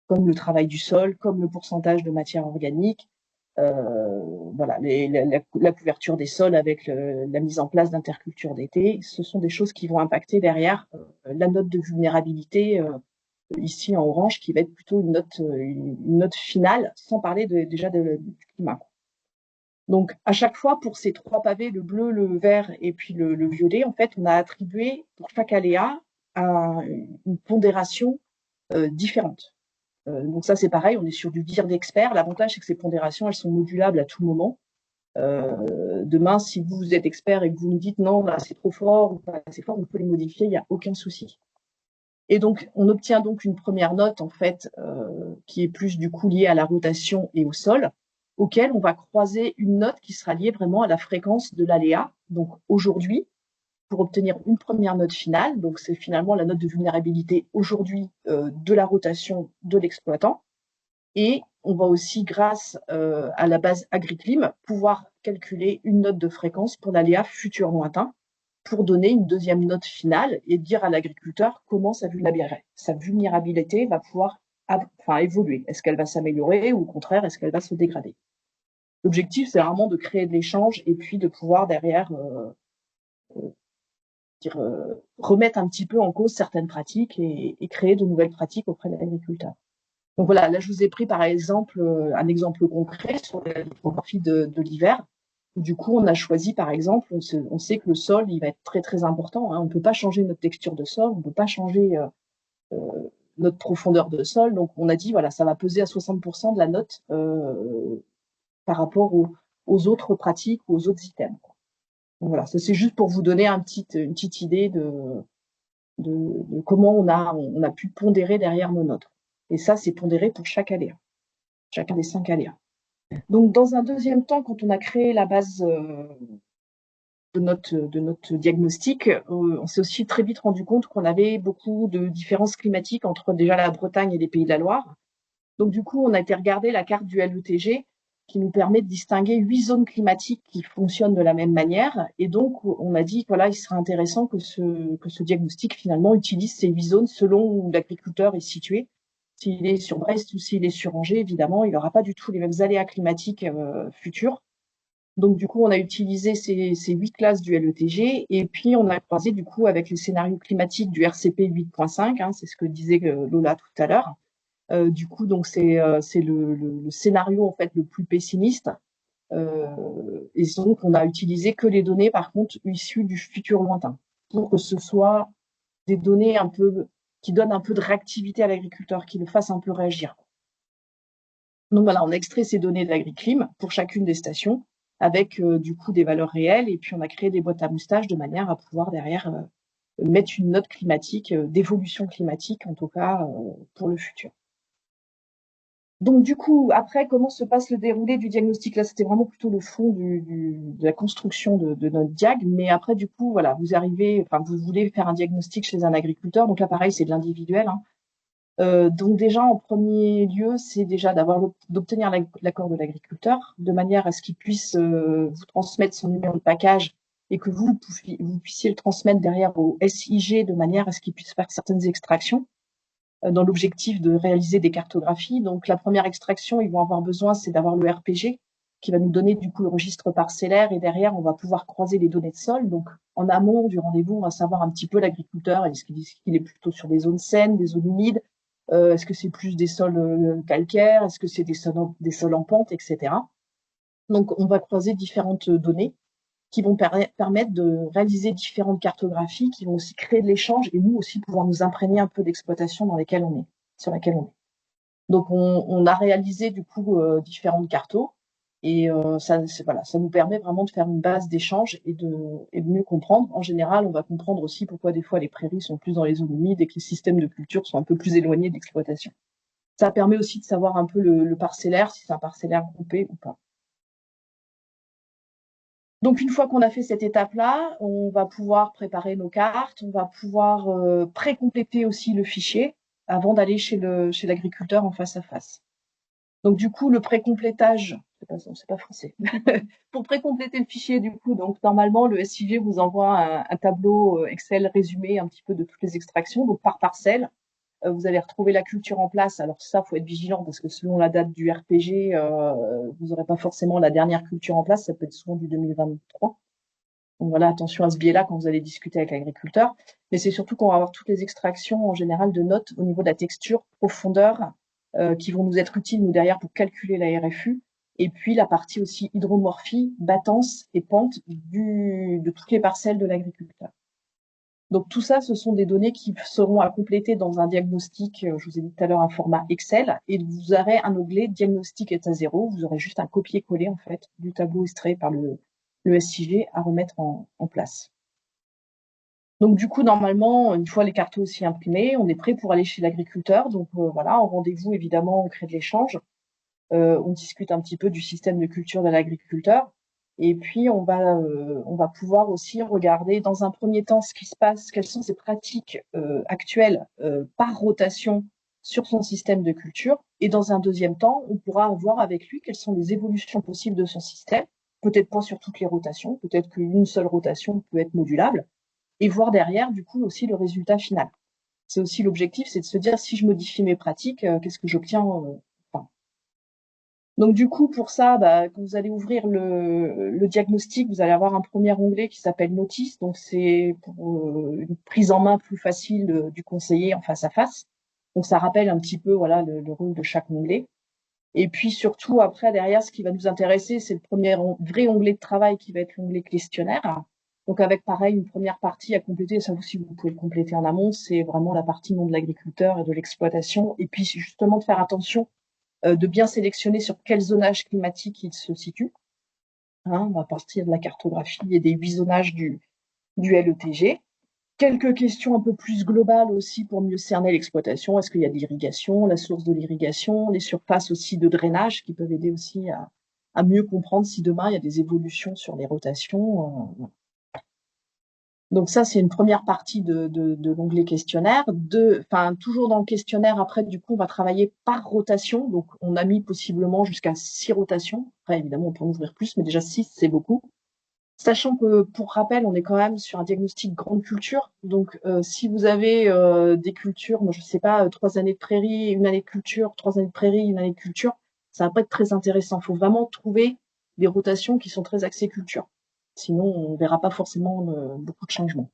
comme le travail du sol, comme le pourcentage de matière organique, voilà, la couverture des sols avec la mise en place d'intercultures d'été. Ce sont des choses qui vont impacter derrière la note de vulnérabilité ici en orange, qui va être plutôt une note finale, sans parler déjà du climat. Donc, à chaque fois, pour ces trois pavés, le bleu, le vert et puis le violet, en fait, on a attribué pour chaque aléa une pondération différente. Donc ça, c'est pareil, on est sur du dire d'expert. L'avantage, c'est que ces pondérations, elles sont modulables à tout moment. Demain, si vous êtes expert et que vous me dites non, là, c'est trop fort ou pas assez fort, on peut les modifier, il n'y a aucun souci. Et donc, on obtient donc une première note, en fait, qui est plus du coup liée à la rotation et au sol, auquel on va croiser une note qui sera liée vraiment à la fréquence de l'aléa. Donc, aujourd'hui, pour obtenir une première note finale, donc c'est finalement la note de vulnérabilité aujourd'hui de la rotation de l'exploitant. Et on va aussi, grâce à la base AgriClim, pouvoir calculer une note de fréquence pour l'aléa futur lointain, pour donner une deuxième note finale et dire à l'agriculteur comment sa vulnérabilité va pouvoir évoluer. Est-ce qu'elle va s'améliorer ou au contraire, est-ce qu'elle va se dégrader? L'objectif, c'est vraiment de créer de l'échange et puis de pouvoir derrière remettre un petit peu en cause certaines pratiques et créer de nouvelles pratiques auprès de l'agriculteur. Donc voilà, là je vous ai pris par exemple un exemple concret sur la topographie de l'hiver. Du coup, on a choisi, par exemple, on sait que le sol, il va être très très important. Hein. On ne peut pas changer notre texture de sol, on ne peut pas changer notre profondeur de sol. Donc, on a dit, voilà, ça va peser à 60% de la note par rapport aux autres pratiques ou aux autres items. Donc voilà, ça c'est juste pour vous donner une petite idée de comment on a pu pondérer derrière nos notes. Et ça, c'est pondéré pour chaque aléa, chacun des 5 aléas. Donc, dans un deuxième temps, quand on a créé la base de notre diagnostic, on s'est aussi très vite rendu compte qu'on avait beaucoup de différences climatiques entre déjà la Bretagne et les Pays de la Loire. Donc, du coup, on a été regarder la carte du LETG qui nous permet de distinguer 8 zones climatiques qui fonctionnent de la même manière. Et donc, on a dit voilà, il serait intéressant que ce diagnostic, finalement, utilise ces 8 zones selon où l'agriculteur est situé. S'il est sur Brest ou s'il est sur Angers, évidemment, il n'aura pas du tout les mêmes aléas climatiques futurs. Donc, du coup, on a utilisé ces 8 classes du LETG et puis on a croisé, du coup, avec les scénarios climatiques du RCP 8.5, hein, c'est ce que disait Lola tout à l'heure. Du coup, donc c'est le scénario en fait le plus pessimiste. Et donc, on a utilisé que les données, par contre, issues du futur lointain, pour que ce soit des données un peu qui donnent un peu de réactivité à l'agriculteur, qui le fassent un peu réagir. Donc voilà, on a extrait ces données de l'AgriClim pour chacune des stations, avec du coup des valeurs réelles, et puis on a créé des boîtes à moustaches de manière à pouvoir derrière mettre une note climatique, d'évolution climatique en tout cas pour le futur. Donc du coup, après, comment se passe le déroulé du diagnostic? Là, c'était vraiment plutôt le fond de la construction de notre diag. Mais après, du coup, voilà, vous voulez faire un diagnostic chez un agriculteur. Donc là, pareil, c'est de l'individuel. Hein. Donc déjà, en premier lieu, c'est déjà d'obtenir l'accord de l'agriculteur, de manière à ce qu'il puisse vous transmettre son numéro de package et que vous puissiez le transmettre derrière au SIG, de manière à ce qu'il puisse faire certaines extractions dans l'objectif de réaliser des cartographies. Donc, la première extraction, ils vont avoir besoin, c'est d'avoir le RPG qui va nous donner du coup le registre parcellaire et derrière, on va pouvoir croiser les données de sol. Donc, en amont du rendez-vous, on va savoir un petit peu l'agriculteur. Est-ce qu'il est plutôt sur des zones saines, des zones humides? Est-ce que c'est plus des sols calcaires? Est-ce que c'est des sols en pente, etc. Donc, on va croiser différentes données qui vont permettre de réaliser différentes cartographies, qui vont aussi créer de l'échange et nous aussi pouvoir nous imprégner un peu d'exploitation sur laquelle on est. Donc on a réalisé du coup différentes cartos et ça nous permet vraiment de faire une base d'échange et de mieux comprendre. En général, on va comprendre aussi pourquoi des fois les prairies sont plus dans les zones humides et que les systèmes de culture sont un peu plus éloignés d'exploitation. Ça permet aussi de savoir un peu le parcellaire, si c'est un parcellaire groupé ou pas. Donc, une fois qu'on a fait cette étape-là, on va pouvoir préparer nos cartes, on va pouvoir pré-compléter aussi le fichier. avant d'aller chez l'agriculteur en face à face. Donc du coup, le précomplétage, c'est pas français. Pour précompléter le fichier, du coup, donc normalement le SIG vous envoie un tableau Excel résumé un petit peu de toutes les extractions, donc par parcelle. Vous allez retrouver la culture en place. Alors ça, faut être vigilant parce que selon la date du RPG, vous n'aurez pas forcément la dernière culture en place. Ça peut être souvent du 2023. Donc voilà, attention à ce biais-là quand vous allez discuter avec l'agriculteur. Mais c'est surtout qu'on va avoir toutes les extractions en général de notes au niveau de la texture, profondeur, qui vont nous être utiles nous derrière pour calculer la RFU. Et puis la partie aussi hydromorphie, battance et pente de toutes les parcelles de l'agriculteur. Donc tout ça, ce sont des données qui seront à compléter dans un diagnostic, je vous ai dit tout à l'heure, un format Excel, et vous aurez un onglet diagnostic état zéro. Vous aurez juste un copier-coller en fait du tableau extrait par le SIG à remettre en place. Donc du coup, normalement, une fois les cartons aussi imprimés, on est prêt pour aller chez l'agriculteur. Donc voilà, en rendez-vous, évidemment, on crée de l'échange. On discute un petit peu du système de culture de l'agriculteur. Et puis, on va pouvoir aussi regarder dans un premier temps ce qui se passe, quelles sont ces pratiques actuelles par rotation sur son système de culture. Et dans un deuxième temps, on pourra voir avec lui quelles sont les évolutions possibles de son système. Peut-être pas sur toutes les rotations, peut-être qu'une seule rotation peut être modulable. Et voir derrière, du coup, aussi le résultat final. C'est aussi l'objectif, c'est de se dire, si je modifie mes pratiques, qu'est-ce que j'obtiens Donc du coup, pour ça, quand vous allez ouvrir le diagnostic, vous allez avoir un premier onglet qui s'appelle Notice. Donc c'est pour une prise en main plus facile du conseiller en face à face. Donc ça rappelle un petit peu voilà le rôle de chaque onglet. Et puis surtout après derrière, ce qui va nous intéresser, c'est le premier vrai onglet de travail qui va être l'onglet questionnaire. Donc avec pareil une première partie à compléter. Ça aussi vous pouvez le compléter en amont. C'est vraiment la partie nom de l'agriculteur et de l'exploitation. Et puis justement de faire attention de bien sélectionner sur quel zonage climatique il se situe. On va partir de la cartographie et des 8 zonages du LETG. Quelques questions un peu plus globales aussi pour mieux cerner l'exploitation. Est-ce qu'il y a de l'irrigation, la source de l'irrigation, les surfaces aussi de drainage qui peuvent aider aussi à mieux comprendre si demain il y a des évolutions sur les rotations. Donc ça, c'est une première partie de l'onglet questionnaire. Toujours dans le questionnaire, après, du coup, on va travailler par rotation. Donc, on a mis possiblement jusqu'à 6 rotations. Après, évidemment, on peut en ouvrir plus, mais déjà 6, c'est beaucoup. Sachant que, pour rappel, on est quand même sur un diagnostic grande culture. Donc, si vous avez des cultures, moi, je sais pas, 3 années de prairie, 1 année de culture, 3 années de prairie, 1 année de culture, ça va pas être très intéressant. Il faut vraiment trouver des rotations qui sont très axées culture. Sinon, on verra pas forcément beaucoup de changements.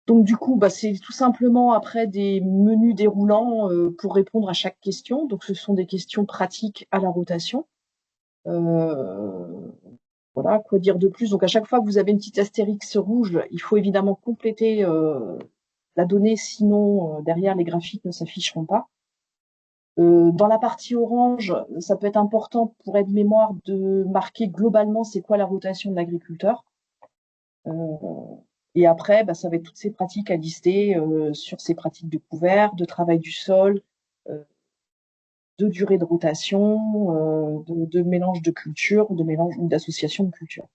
Donc du coup, c'est tout simplement après des menus déroulants pour répondre à chaque question. Donc ce sont des questions pratiques à la rotation. Voilà, quoi dire de plus. Donc à chaque fois que vous avez une petite astérix rouge, il faut évidemment compléter la donnée, sinon derrière les graphiques ne s'afficheront pas. Dans la partie orange, ça peut être important pour aide-mémoire de marquer globalement c'est quoi la rotation de l'agriculteur. Et après, ça va être toutes ces pratiques à lister sur ces pratiques de couvert, de travail du sol, de durée de rotation, de mélange de cultures, de mélange ou d'association de cultures.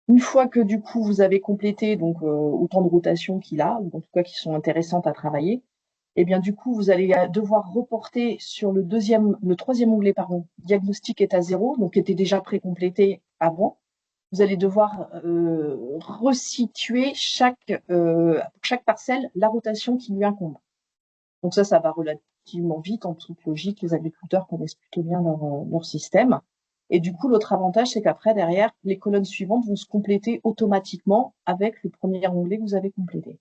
Une fois que du coup vous avez complété donc autant de rotations qu'il a, ou en tout cas qui sont intéressantes à travailler, et bien du coup vous allez devoir reporter sur le troisième onglet diagnostic état zéro, donc qui était déjà précomplété avant. Vous allez devoir resituer pour chaque parcelle la rotation qui lui incombe. Donc ça va relativement vite, en toute logique, les agriculteurs connaissent plutôt bien leur système. Et du coup, l'autre avantage, c'est qu'après, derrière, les colonnes suivantes vont se compléter automatiquement avec le premier onglet que vous avez complété.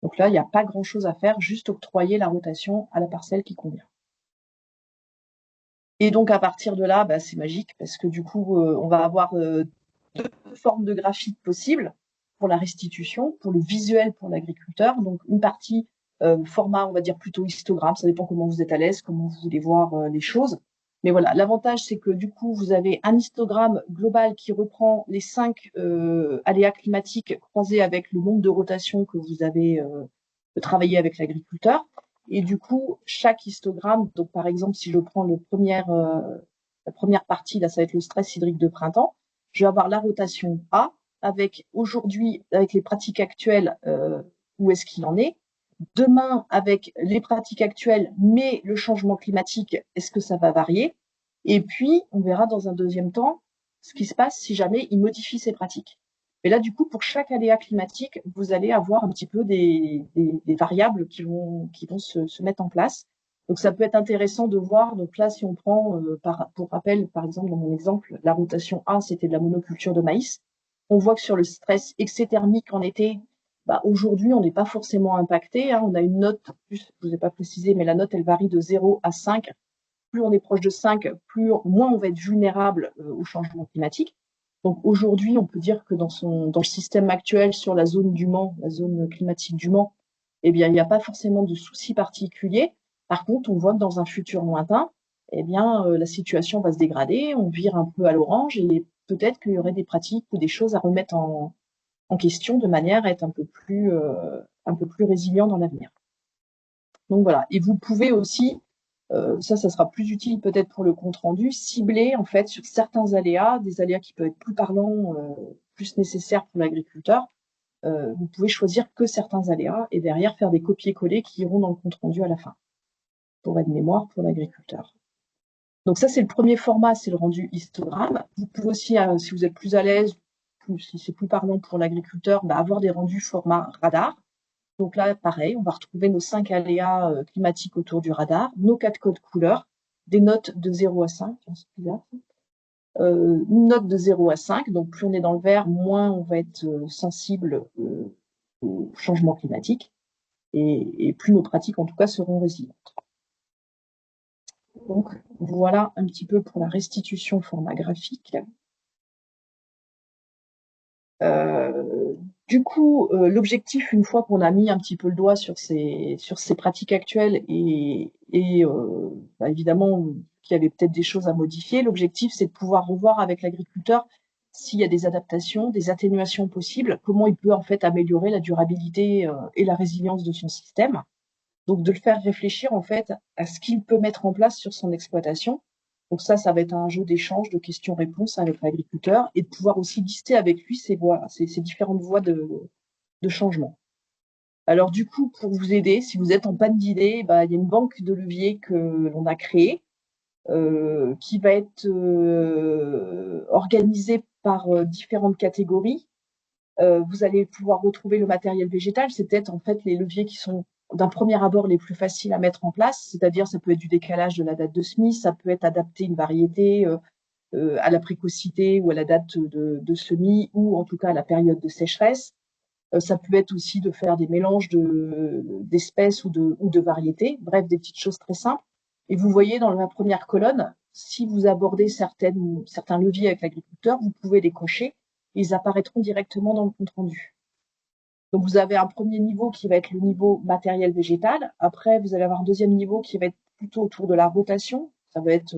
Donc là, il n'y a pas grand-chose à faire, juste octroyer la rotation à la parcelle qui convient. Et donc, à partir de là, c'est magique, parce que du coup, on va avoir 2 formes de graphiques possibles pour la restitution, pour le visuel pour l'agriculteur. Donc, une partie format, on va dire plutôt histogramme, ça dépend comment vous êtes à l'aise, comment vous voulez voir les choses. Mais voilà, l'avantage, c'est que du coup, vous avez un histogramme global qui reprend les 5 aléas climatiques croisés avec le nombre de rotations que vous avez travaillé avec l'agriculteur. Et du coup, chaque histogramme, donc par exemple, si je prends la première partie, là, ça va être le stress hydrique de printemps, je vais avoir la rotation A, avec aujourd'hui, avec les pratiques actuelles, où est-ce qu'il en est, demain, avec les pratiques actuelles, mais le changement climatique, est-ce que ça va varier? Et puis, on verra dans un deuxième temps ce qui se passe si jamais il modifie ses pratiques. Et là, du coup, pour chaque aléa climatique, vous allez avoir un petit peu des variables qui vont se mettre en place. Donc, ça peut être intéressant de voir. Donc là, si on prend, pour rappel, par exemple, dans mon exemple, la rotation A, c'était de la monoculture de maïs. On voit que sur le stress exothermique en été, aujourd'hui, on n'est pas forcément impacté. On a une note, plus, je vous ai pas précisé, mais la note, elle varie de 0 à 5. Plus on est proche de 5, moins on va être vulnérable au changement climatique. Donc aujourd'hui, on peut dire que dans le système actuel sur la zone du Mans, la zone climatique du Mans, eh bien, il n'y a pas forcément de soucis particuliers. Par contre, on voit que dans un futur lointain, eh bien, la situation va se dégrader, on vire un peu à l'orange et peut-être qu'il y aurait des pratiques ou des choses à remettre en question de manière à être un peu plus résilient dans l'avenir. Donc voilà. Et vous pouvez aussi, ça sera plus utile peut-être pour le compte rendu, cibler en fait sur certains aléas, des aléas qui peuvent être plus parlants, plus nécessaires pour l'agriculteur. Vous pouvez choisir que certains aléas et derrière faire des copier-coller qui iront dans le compte rendu à la fin, pour être mémoire pour l'agriculteur. Donc ça, c'est le premier format, c'est le rendu histogramme. Vous pouvez aussi, si vous êtes plus à l'aise, si c'est plus parlant pour l'agriculteur, avoir des rendus format radar. Donc là, pareil, on va retrouver nos 5 aléas climatiques autour du radar, nos 4 codes couleurs, des notes de 0 à 5, une note de 0 à 5, donc plus on est dans le vert, moins on va être sensible au changement climatique, et plus nos pratiques, en tout cas, seront résilientes. Donc, voilà un petit peu pour la restitution format graphique. Du coup, l'objectif, une fois qu'on a mis un petit peu le doigt sur ces pratiques actuelles et évidemment qu'il y avait peut-être des choses à modifier, l'objectif, c'est de pouvoir revoir avec l'agriculteur s'il y a des adaptations, des atténuations possibles, comment il peut en fait améliorer la durabilité et la résilience de son système. Donc, de le faire réfléchir en fait à ce qu'il peut mettre en place sur son exploitation. Donc ça va être un jeu d'échange, de questions-réponses avec l'agriculteur et de pouvoir aussi lister avec lui ces différentes voies de changement. Alors du coup, pour vous aider, si vous êtes en panne d'idées, il y a une banque de leviers que l'on a créée qui va être organisée par différentes catégories. Vous allez pouvoir retrouver le matériel végétal, c'est peut-être en fait les leviers qui sont d'un premier abord les plus faciles à mettre en place, c'est-à-dire ça peut être du décalage de la date de semis, ça peut être adapter une variété à la précocité ou à la date de semis ou en tout cas à la période de sécheresse. Ça peut être aussi de faire des mélanges d'espèces ou de variétés, bref, des petites choses très simples. Et vous voyez dans la première colonne, si vous abordez certains leviers avec l'agriculteur, vous pouvez les cocher, et ils apparaîtront directement dans le compte rendu. Donc vous avez un premier niveau qui va être le niveau matériel végétal. Après, vous allez avoir un deuxième niveau qui va être plutôt autour de la rotation. Ça va être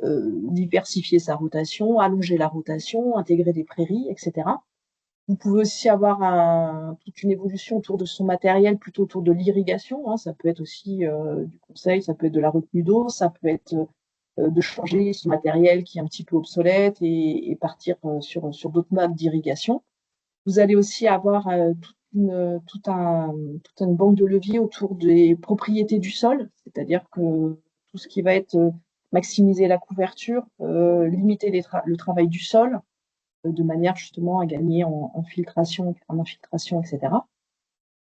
diversifier sa rotation, allonger la rotation, intégrer des prairies, etc. Vous pouvez aussi avoir toute une évolution autour de son matériel, plutôt autour de l'irrigation. Ça peut être aussi du conseil, ça peut être de la retenue d'eau, ça peut être de changer son matériel qui est un petit peu obsolète et partir sur d'autres modes d'irrigation. Vous allez aussi avoir toute une banque de leviers autour des propriétés du sol, c'est-à-dire que tout ce qui va être maximiser la couverture, limiter le travail du sol, de manière justement à gagner en infiltration, etc.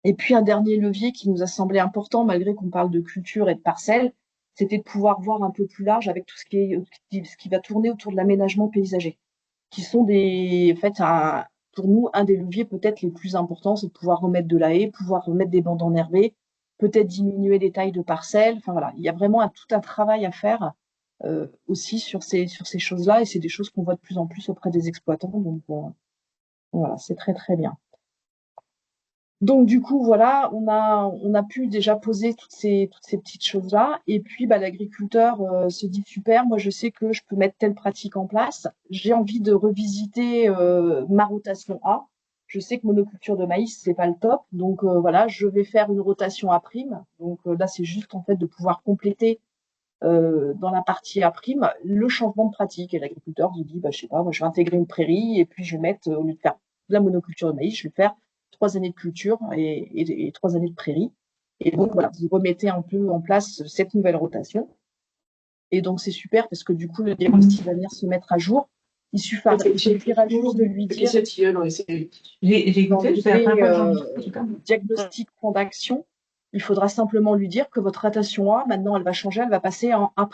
Et puis un dernier levier qui nous a semblé important, malgré qu'on parle de culture et de parcelles, c'était de pouvoir voir un peu plus large avec tout ce qui va tourner autour de l'aménagement paysager, qui sont pour nous, un des leviers peut-être les plus importants, c'est de pouvoir remettre de la haie, pouvoir remettre des bandes enherbées, peut-être diminuer les tailles de parcelles. Enfin voilà, il y a vraiment tout un travail à faire aussi sur ces choses-là, et c'est des choses qu'on voit de plus en plus auprès des exploitants. Donc voilà, c'est très très bien. Donc du coup voilà, on a pu déjà poser toutes ces petites choses-là, et puis l'agriculteur se dit super, moi je sais que je peux mettre telle pratique en place, j'ai envie de revisiter ma rotation A, je sais que monoculture de maïs c'est pas le top, donc voilà, je vais faire une rotation A', donc là c'est juste en fait de pouvoir compléter dans la partie A', le changement de pratique. Et l'agriculteur se dit, je sais pas, moi je vais intégrer une prairie et puis je vais mettre, au lieu de faire de la monoculture de maïs, je vais faire 3 années de culture et 3 années de prairie. Et donc, voilà, vous remettez un peu en place cette nouvelle rotation. Et donc, c'est super parce que du coup, le diagnostic va venir se mettre à jour. Il suffira juste de lui dire diagnostic, plan d'action. Il faudra simplement lui dire que votre rotation A, maintenant, elle va changer, elle va passer en A'.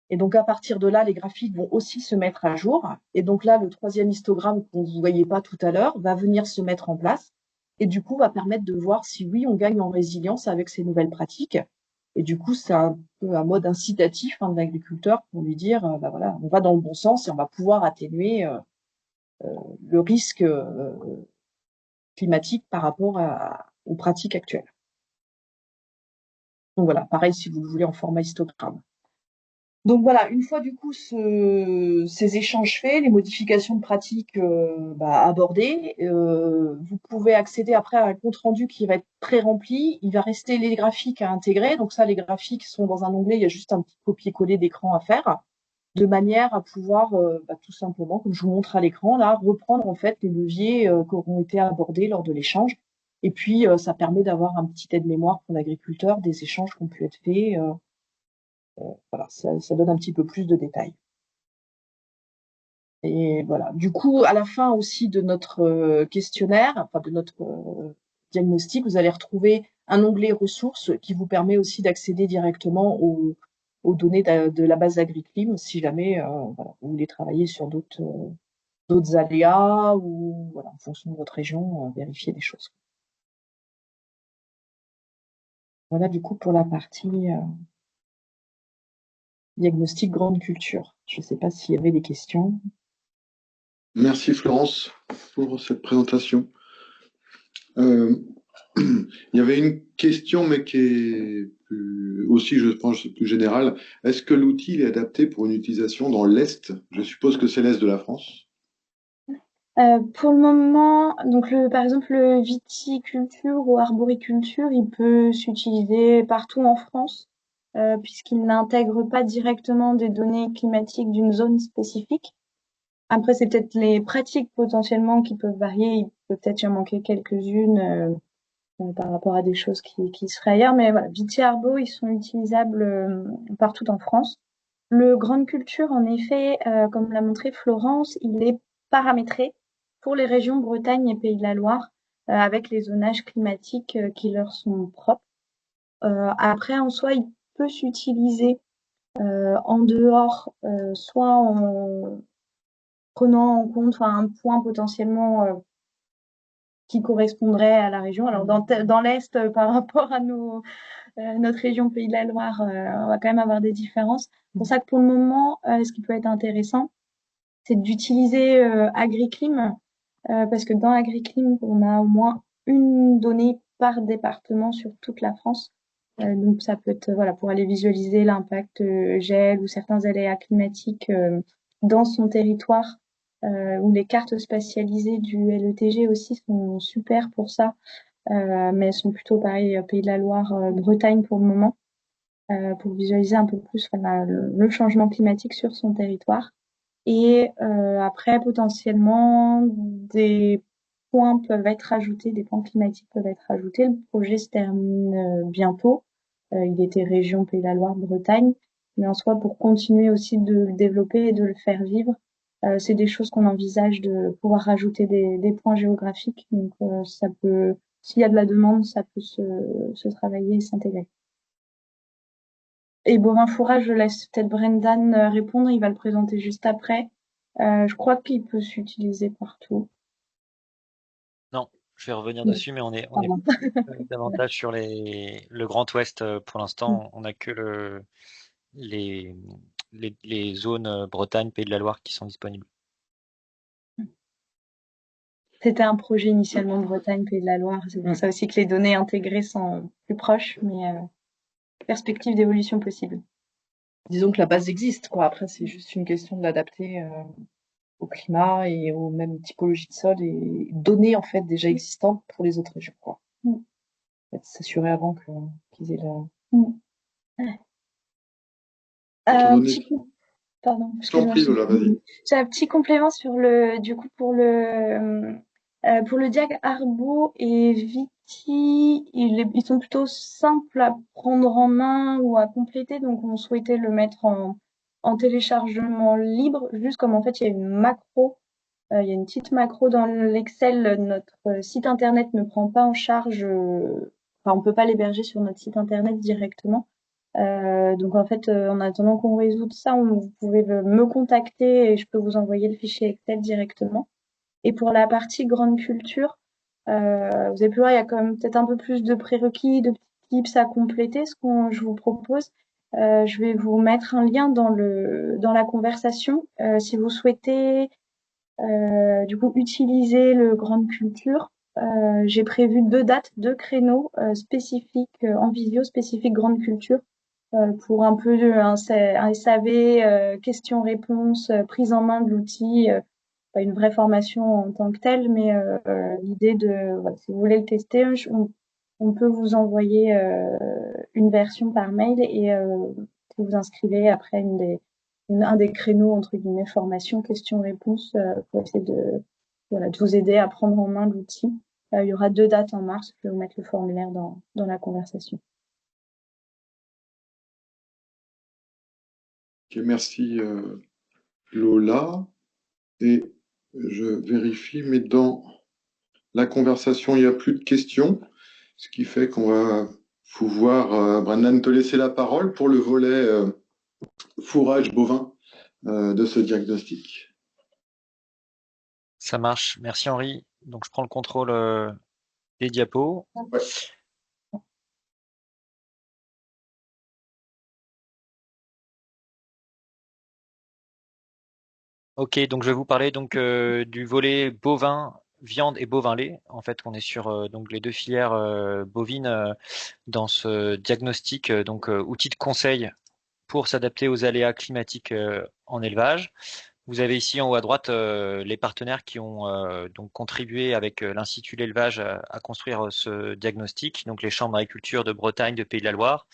Et donc, à partir de là, les graphiques vont aussi se mettre à jour. Et donc là, le 3e histogramme qu'on ne voyait pas tout à l'heure va venir se mettre en place. Et du coup, va permettre de voir si oui, on gagne en résilience avec ces nouvelles pratiques. Et du coup, c'est un peu un mode incitatif de l'agriculteur pour lui dire, voilà, on va dans le bon sens et on va pouvoir atténuer le risque climatique par rapport aux pratiques actuelles. Donc voilà, pareil si vous le voulez en format histogramme. Donc voilà, une fois du coup ces échanges faits, les modifications de pratiques abordées, vous pouvez accéder après à un compte rendu qui va être pré-rempli. Il va rester les graphiques à intégrer. Donc ça, les graphiques sont dans un onglet, il y a juste un petit copier-coller d'écran à faire, de manière à pouvoir tout simplement, comme je vous montre à l'écran là, reprendre en fait les leviers qui auront été abordés lors de l'échange. Et puis ça permet d'avoir un petit aide-mémoire pour l'agriculteur des échanges qui ont pu être faits. Voilà, ça donne un petit peu plus de détails. Et voilà. Du coup, à la fin aussi de notre questionnaire, enfin de notre diagnostic, vous allez retrouver un onglet ressources qui vous permet aussi d'accéder directement aux données de la base AgriClim si jamais voilà, vous voulez travailler sur d'autres aléas ou voilà, en fonction de votre région, vérifier des choses. Voilà du coup pour la partie diagnostic grande culture. Je ne sais pas s'il y avait des questions. Merci Florence pour cette présentation. Il y avait une question, mais qui est aussi, je pense, plus générale. Est-ce que l'outil est adapté pour une utilisation dans l'Est? Je suppose que c'est l'Est de la France. Pour le moment, donc par exemple le viticulture ou arboriculture, il peut s'utiliser partout en France, puisqu'il n'intègre pas directement des données climatiques d'une zone spécifique. Après, c'est peut-être les pratiques potentiellement qui peuvent varier. Il peut peut-être y en manquer quelques-unes par rapport à des choses qui seraient ailleurs. Mais voilà, Viti Arbo, ils sont utilisables partout en France. Le grande culture, en effet, comme l'a montré Florence, il est paramétré pour les régions Bretagne et Pays de la Loire, avec les zonages climatiques qui leur sont propres. Après, en soi, il peut s'utiliser en dehors, soit en prenant en compte un point potentiellement qui correspondrait à la région. Alors dans l'Est, par rapport à notre région Pays de la Loire, on va quand même avoir des différences. C'est pour ça que pour le moment, ce qui peut être intéressant, c'est d'utiliser AgriClim, parce que dans AgriClim, on a au moins une donnée par département sur toute la France. Donc ça peut être voilà pour aller visualiser l'impact gel ou certains aléas climatiques dans son territoire, ou les cartes spatialisées du LETG aussi sont super pour ça, mais elles sont plutôt pareil Pays de la Loire, Bretagne pour le moment, pour visualiser un peu plus voilà, le changement climatique sur son territoire. Et après, potentiellement, des points peuvent être ajoutés, des points climatiques peuvent être ajoutés. Le projet se termine bientôt. Il était région Pays de la Loire, Bretagne. Mais en soi, pour continuer aussi de le développer et de le faire vivre, c'est des choses qu'on envisage de pouvoir rajouter des points géographiques. Donc, ça peut, s'il y a de la demande, ça peut se travailler et s'intégrer. Et bovin fourrage, je laisse peut-être Brendan répondre, il va le présenter juste après. Je crois qu'il peut s'utiliser partout. Non, je vais revenir dessus, mais on est davantage sur le Grand Ouest pour l'instant. On n'a que les zones Bretagne, Pays de la Loire qui sont disponibles. C'était un projet initialement Bretagne, Pays de la Loire. C'est pour ça aussi que les données intégrées sont plus proches, mais perspective d'évolution possible. Disons que la base existe, quoi. Après, c'est juste une question de l'adapter au climat et aux mêmes typologies de sol et données en fait déjà existantes pour les autres régions, quoi. S'assurer avant qu'ils aient Pardon. Je t'en prie, Lola, vas-y. J'ai un petit complément sur pour le Pour le Diag Arbo et Viti, ils sont plutôt simples à prendre en main ou à compléter, donc on souhaitait le mettre en téléchargement libre, juste comme en fait il y a une macro, il y a une petite macro dans l'Excel, notre site internet ne prend pas en charge, enfin on peut pas l'héberger sur notre site internet directement. Donc en fait, en attendant qu'on résout ça, vous pouvez me contacter et je peux vous envoyer le fichier Excel directement. Et pour la partie grande culture, vous avez pu voir, il y a quand même peut-être un peu plus de prérequis, de petits tips à compléter. Je vous propose, je vais vous mettre un lien dans la conversation. Si vous souhaitez du coup utiliser le grande culture, j'ai prévu 2 dates, 2 créneaux spécifiques en visio, spécifiques grande culture, pour un peu un SAV, questions-réponses, prise en main de l'outil, pas une vraie formation en tant que telle, mais l'idée de, voilà, si vous voulez le tester, on peut vous envoyer une version par mail et si vous inscrivez après un des créneaux entre guillemets formation, questions-réponses pour essayer voilà, de vous aider à prendre en main l'outil. Il y aura 2 dates en mars. Je vais vous mettre le formulaire dans la conversation. Ok, merci Lola. Et je vérifie, mais dans la conversation, il n'y a plus de questions, ce qui fait qu'on va pouvoir, Brendan, te laisser la parole pour le volet fourrage bovin de ce diagnostic. Ça marche. Merci Henri. Donc je prends le contrôle des diapos. Ouais. Ok, donc je vais vous parler donc du volet bovin, viande et bovin lait. En fait, on est sur donc les 2 filières bovines dans ce diagnostic, donc outil de conseil pour s'adapter aux aléas climatiques en élevage. Vous avez ici en haut à droite les partenaires qui ont donc contribué avec l'Institut l'élevage à construire ce diagnostic, donc les chambres d'agriculture de Bretagne, de Pays de la Loire,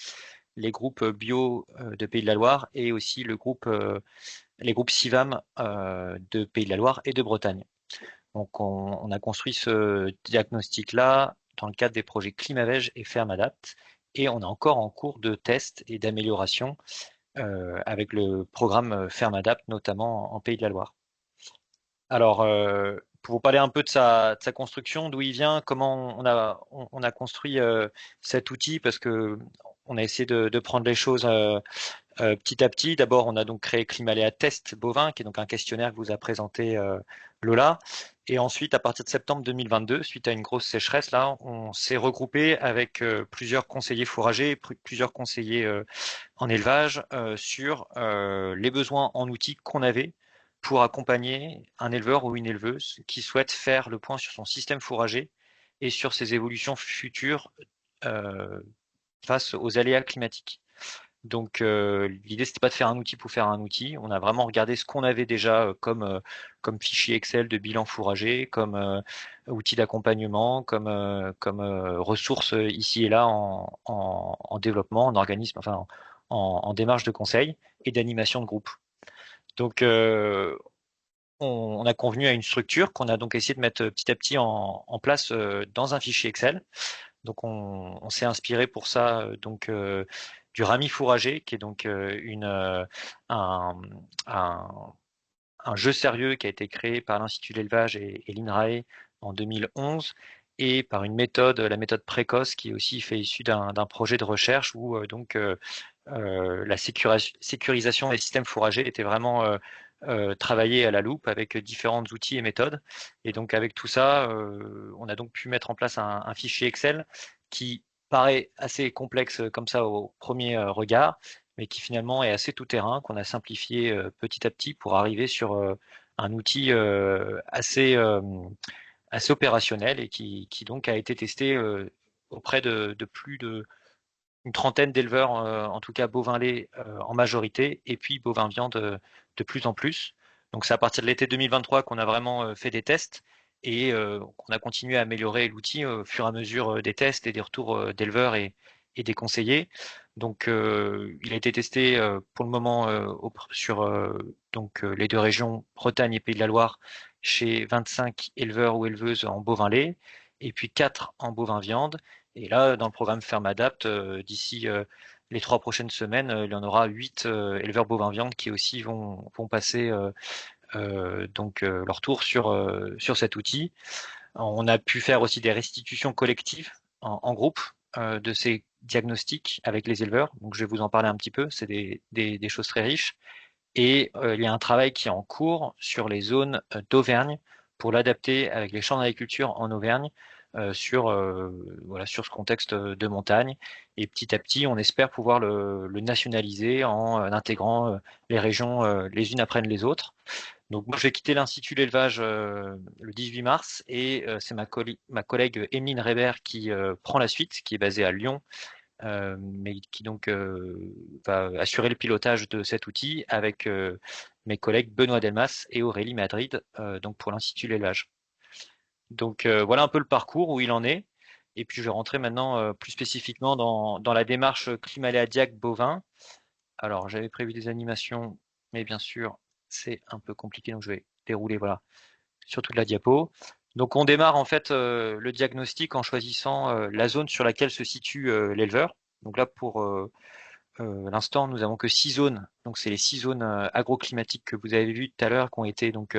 les groupes bio de Pays de la Loire et aussi les groupes CIVAM de Pays de la Loire et de Bretagne. Donc on a construit ce diagnostic-là dans le cadre des projets Climavège et Fermadapt et on est encore en cours de test et d'amélioration avec le programme Fermadapt, notamment en Pays de la Loire. Alors, pour vous parler un peu de sa construction, d'où il vient, comment on a construit cet outil, parce que on a essayé de prendre les choses petit à petit. D'abord, on a donc créé Climaléa Test Bovin, qui est donc un questionnaire que vous a présenté Lola. Et ensuite, à partir de septembre 2022, suite à une grosse sécheresse, là, on s'est regroupé avec plusieurs conseillers fourragers, plusieurs conseillers en élevage sur les besoins en outils qu'on avait pour accompagner un éleveur ou une éleveuse qui souhaite faire le point sur son système fourrager et sur ses évolutions futures euh, face aux aléas climatiques. Donc l'idée c'était pas de faire un outil pour faire un outil, on a vraiment regardé ce qu'on avait déjà comme fichier Excel de bilan fourrager, comme outil d'accompagnement, comme ressources ici et là en développement, en organisme, enfin en démarche de conseil et d'animation de groupe. Donc on a convenu à une structure qu'on a donc essayé de mettre petit à petit en place dans un fichier Excel. Donc on s'est inspiré pour ça donc du rami fourrager, qui est donc un, un, un jeu sérieux qui a été créé par l'Institut de l'élevage et l'INRAE en 2011, et par une méthode, la méthode précoce, qui est aussi fait issue d'un projet de recherche où la sécurisation des systèmes fourragers était vraiment travaillée à la loupe avec différents outils et méthodes. Et donc avec tout ça, on a donc pu mettre en place un fichier Excel qui paraît assez complexe comme ça au premier regard, mais qui finalement est assez tout-terrain, qu'on a simplifié petit à petit pour arriver sur un outil assez opérationnel et qui donc a été testé auprès de plus de une trentaine d'éleveurs, en tout cas bovin lait en majorité, et puis bovin viande de plus en plus. Donc c'est à partir de l'été 2023 qu'on a vraiment fait des tests et qu'on a continué à améliorer l'outil au fur et à mesure des tests et des retours d'éleveurs et des conseillers. Donc, il a été testé pour le moment sur les deux régions Bretagne et Pays de la Loire chez 25 éleveurs ou éleveuses en bovin lait et puis 4 en bovin viande. Et là, dans le programme Ferme Adapt, d'ici les 3 prochaines semaines, il y en aura 8 éleveurs bovins viande qui aussi vont passer leur tour sur cet outil. On a pu faire aussi des restitutions collectives en groupe de ces diagnostics avec les éleveurs. Donc, je vais vous en parler un petit peu. C'est des choses très riches. Et il y a un travail qui est en cours sur les zones d'Auvergne pour l'adapter avec les champs d'agriculture en Auvergne sur ce contexte de montagne. Et petit à petit, on espère pouvoir le nationaliser en intégrant les régions les unes après les autres. Donc moi, je vais quitter l'Institut de l'élevage le 18 mars et c'est ma collègue Emeline Reber qui prend la suite, qui est basée à Lyon, mais qui donc va assurer le pilotage de cet outil avec mes collègues Benoît Delmas et Aurélie Madrid, donc pour l'Institut de l'élevage. Donc voilà un peu le parcours où il en est. Et puis je vais rentrer maintenant plus spécifiquement dans la démarche climat-aléa-diac bovin. Alors j'avais prévu des animations, mais bien sûr c'est un peu compliqué, donc je vais dérouler voilà sur toute la diapo. Donc on démarre en fait le diagnostic en choisissant la zone sur laquelle se situe l'éleveur. Donc là pour l'instant nous avons que 6 zones. Donc c'est les 6 zones agroclimatiques que vous avez vues tout à l'heure qui ont été donc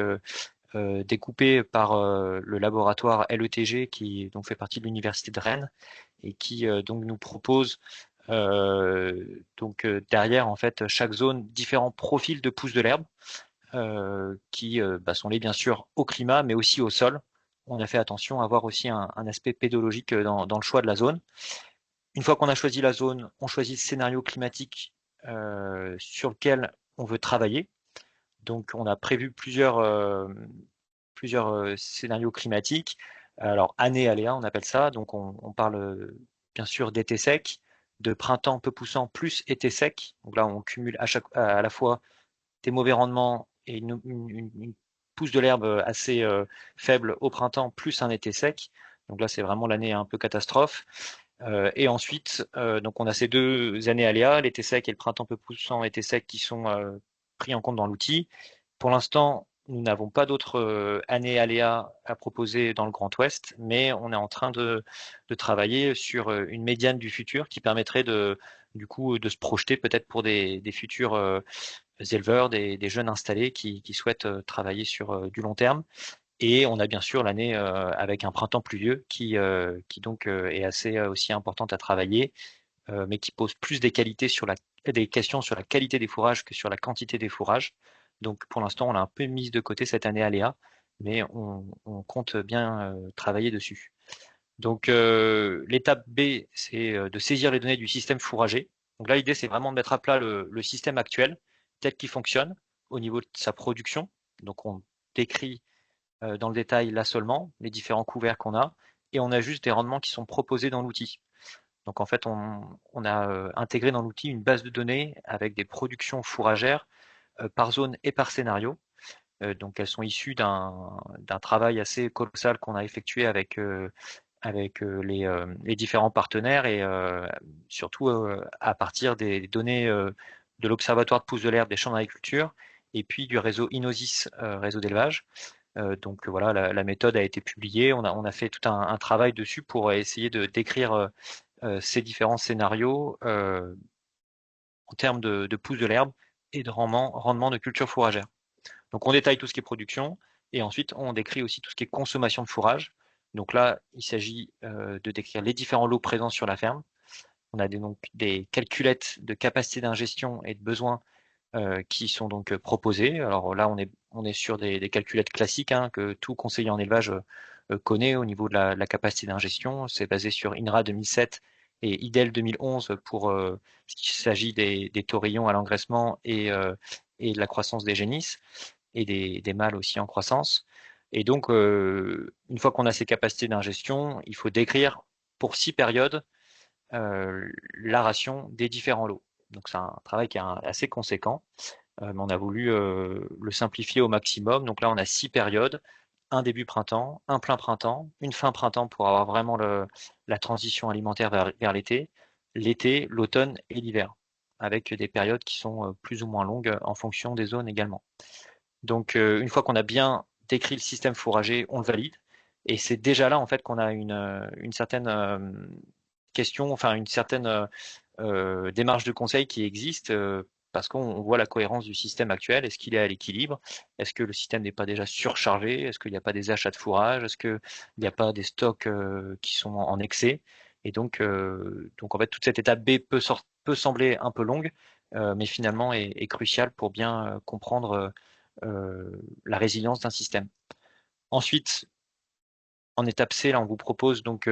découpées par le laboratoire LETG qui donc fait partie de l'université de Rennes et qui donc nous propose derrière en fait chaque zone différents profils de pousses de l'herbe qui sont liés bien sûr au climat mais aussi au sol. On a fait attention à avoir aussi un aspect pédologique dans le choix de la zone. Une fois qu'on a choisi la zone, on choisit le scénario climatique sur lequel on veut travailler. Donc on a prévu plusieurs scénarios climatiques. Alors année aléa, on appelle ça. Donc on parle bien sûr d'été sec, de printemps peu poussant plus été sec. Donc là on cumule à la fois des mauvais rendements et une pousse de l'herbe assez faible au printemps plus un été sec. Donc là c'est vraiment l'année un peu catastrophe. Et ensuite, donc on a ces 2 années aléas, l'été sec et le printemps peu poussant, été sec, qui sont pris en compte dans l'outil. Pour l'instant, nous n'avons pas d'autres années aléas à proposer dans le Grand Ouest, mais on est en train de travailler sur une médiane du futur qui permettrait du coup de se projeter peut-être pour des futurs éleveurs, des jeunes installés qui souhaitent travailler sur du long terme. Et on a bien sûr l'année avec un printemps pluvieux qui donc est assez aussi importante à travailler, mais qui pose plus des questions sur la qualité des fourrages que sur la quantité des fourrages. Donc pour l'instant, on a un peu mis de côté cette année aléa, mais on compte bien travailler dessus. Donc l'étape B, c'est de saisir les données du système fourrager. Donc là, l'idée, c'est vraiment de mettre à plat le système actuel tel qu'il fonctionne au niveau de sa production. Donc on décrit dans le détail l'assolement, les différents couverts qu'on a, et on a juste des rendements qui sont proposés dans l'outil. Donc en fait, on a intégré dans l'outil une base de données avec des productions fourragères par zone et par scénario. Donc elles sont issues d'un travail assez colossal qu'on a effectué avec les différents partenaires et surtout à partir des données de l'Observatoire de pousse de l'herbe des champs d'agriculture et puis du réseau Inosis, réseau d'élevage. Donc voilà, la méthode a été publiée. On a fait tout un travail dessus pour essayer de décrire ces différents scénarios en termes de pousse de l'herbe et de rendement de culture fourragère. Donc on détaille tout ce qui est production et ensuite on décrit aussi tout ce qui est consommation de fourrage. Donc là, il s'agit de décrire les différents lots présents sur la ferme. On a donc des calculettes de capacité d'ingestion et de besoins qui sont donc proposés. Alors là, on est sur des calculettes classiques que tout conseiller en élevage connaît au niveau de la capacité d'ingestion. C'est basé sur INRA 2007 et IDEL 2011 pour ce qui s'agit des taurillons à l'engraissement et de la croissance des génisses et des mâles aussi en croissance. Et donc, une fois qu'on a ces capacités d'ingestion, il faut décrire pour 6 périodes la ration des différents lots. Donc c'est un travail qui est assez conséquent, mais on a voulu le simplifier au maximum. Donc là, on a 6 périodes, un début printemps, un plein printemps, une fin printemps pour avoir vraiment la transition alimentaire vers l'été, l'été, l'automne et l'hiver, avec des périodes qui sont plus ou moins longues en fonction des zones également. Donc, une fois qu'on a bien décrit le système fourragé, on le valide. Et c'est déjà là, en fait, qu'on a une certaine question, enfin, une certaine démarche de conseil qui existe parce qu'on voit la cohérence du système actuel. Est-ce qu'il est à l'équilibre? Est-ce que le système n'est pas déjà surchargé? Est-ce qu'il n'y a pas des achats de fourrage? Est-ce qu'il n'y a pas des stocks qui sont en excès? Et donc, en fait, toute cette étape B peut sembler un peu longue, mais finalement est cruciale pour bien comprendre la résilience d'un système. Ensuite, en étape C, là, on vous propose donc